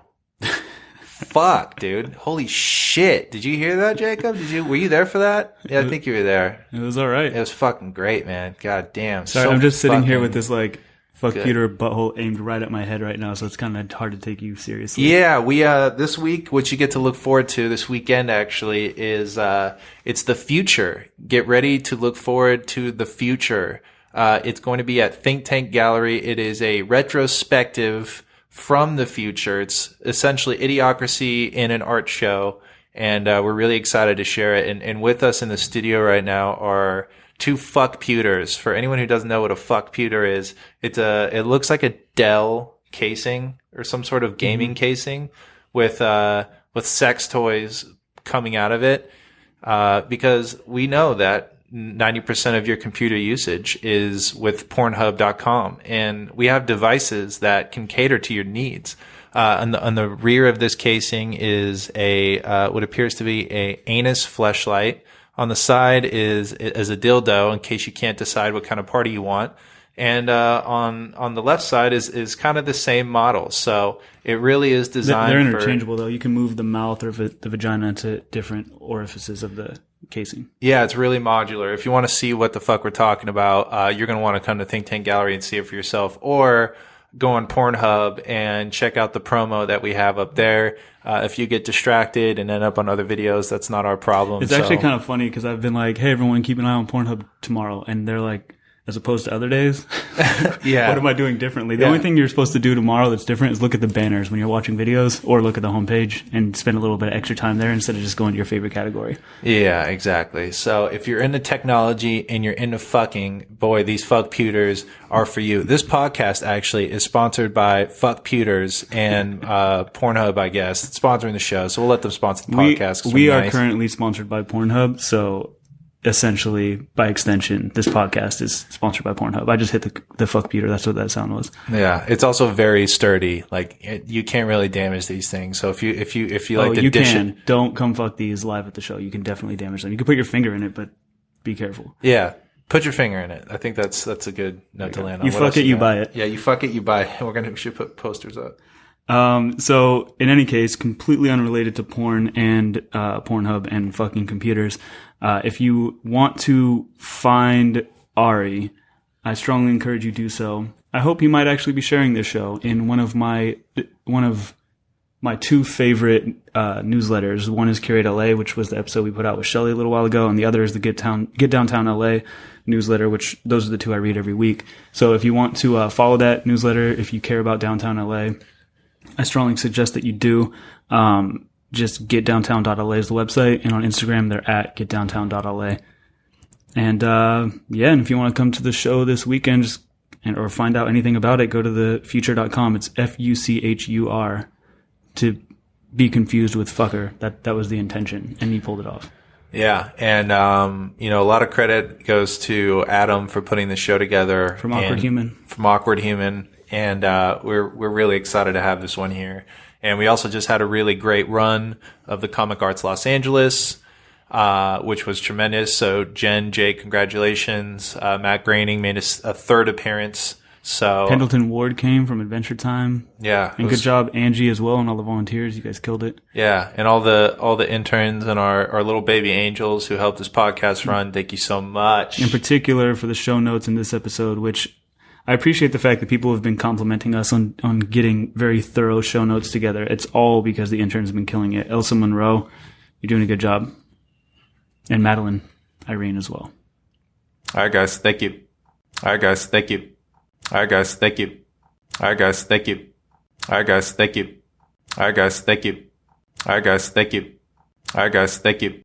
Fuck, dude. Holy shit. Did you hear that, Jacob? Were you there for that? Yeah, I think you were there. It was all right. It was fucking great, man. God damn. Sorry, I'm just sitting here with this like fuck Peter butthole aimed right at my head right now, so it's kind of hard to take you seriously. Yeah, we this week, what you get to look forward to this weekend actually is it's the future. Get ready to look forward to the future. It's going to be at Think Tank Gallery. It is a retrospective from the future. It's essentially Idiocracy in an art show, and we're really excited to share it. And with us in the studio right now are two fuck pewters. For anyone who doesn't know what a fuck pewter is, it looks like a Dell casing or some sort of gaming casing with sex toys coming out of it, because we know that 90% of your computer usage is with Pornhub.com, and we have devices that can cater to your needs. On the rear of this casing is what appears to be a anus fleshlight. On the side is a dildo in case you can't decide what kind of party you want. And on the left side is kind of the same model. So it really is designed. They're interchangeable though. You can move the mouth or the vagina to different orifices of the casing. Yeah, it's really modular. If you want to see what the fuck we're talking about, you're going to want to come to Think Tank Gallery and see it for yourself, or go on Pornhub and check out the promo that we have up there. If you get distracted and end up on other videos, that's not our problem. It's actually kind of funny because I've been like, hey, everyone, keep an eye on Pornhub tomorrow. And they're like, as opposed to other days, yeah. What am I doing differently? The only thing you're supposed to do tomorrow that's different is look at the banners when you're watching videos, or look at the homepage and spend a little bit of extra time there instead of just going to your favorite category. Yeah, exactly. So if you're into technology and you're into fucking, boy, these fuck pewters are for you. This podcast actually is sponsored by Fuck Pewters and Pornhub, I guess. It's sponsoring the show, so we'll let them sponsor the podcast. We are currently sponsored by Pornhub, so essentially, by extension, this podcast is sponsored by Pornhub. I just hit the fuck pewter. That's what that sound was. Yeah, it's also very sturdy. Like you can't really damage these things. So if you like to dish it, don't come fuck these live at the show. You can definitely damage them. You can put your finger in it, but be careful. Yeah, put your finger in it. I think that's a good note to land on. You fuck it, you buy it. Yeah, you fuck it, you buy it. We should put posters up. So in any case, completely unrelated to porn and Pornhub and fucking computers. If you want to find Ari, I strongly encourage you do so. I hope you might actually be sharing this show in one of my two favorite newsletters. One is Curate LA, which was the episode we put out with Shelly a little while ago, and the other is the Get Downtown LA newsletter, which those are the two I read every week. So if you want to follow that newsletter, if you care about downtown LA, I strongly suggest that you do. Just getdowntown.la is the website, and on Instagram they're at getdowntown.la. And and if you want to come to the show this weekend, or find out anything about it, go to thefuture.com. It's FUCHUR, to be confused with fucker. That was the intention, and you pulled it off. Yeah, and a lot of credit goes to Adam for putting the show together. From Awkward Human. And we're really excited to have this one here. And we also just had a really great run of the Comic Arts Los Angeles, which was tremendous. So Jen, Jake, congratulations. Matt Groening made a third appearance. So Pendleton Ward came from Adventure Time. Yeah. And good job, Angie, as well, and all the volunteers. You guys killed it. Yeah. And all the interns and our little baby angels who helped this podcast run. Thank you so much. In particular for the show notes in this episode, which I appreciate the fact that people have been complimenting us on getting very thorough show notes together. It's all because the interns have been killing it. Elsa Monroe, you're doing a good job. And Madeline, Irene as well. All right, guys. Thank you. All right, guys. Thank you. All right, guys. Thank you. All right, guys. Thank you. All right, guys. Thank you. All right, guys. Thank you. All right, guys. Thank you. All right, guys. Thank you.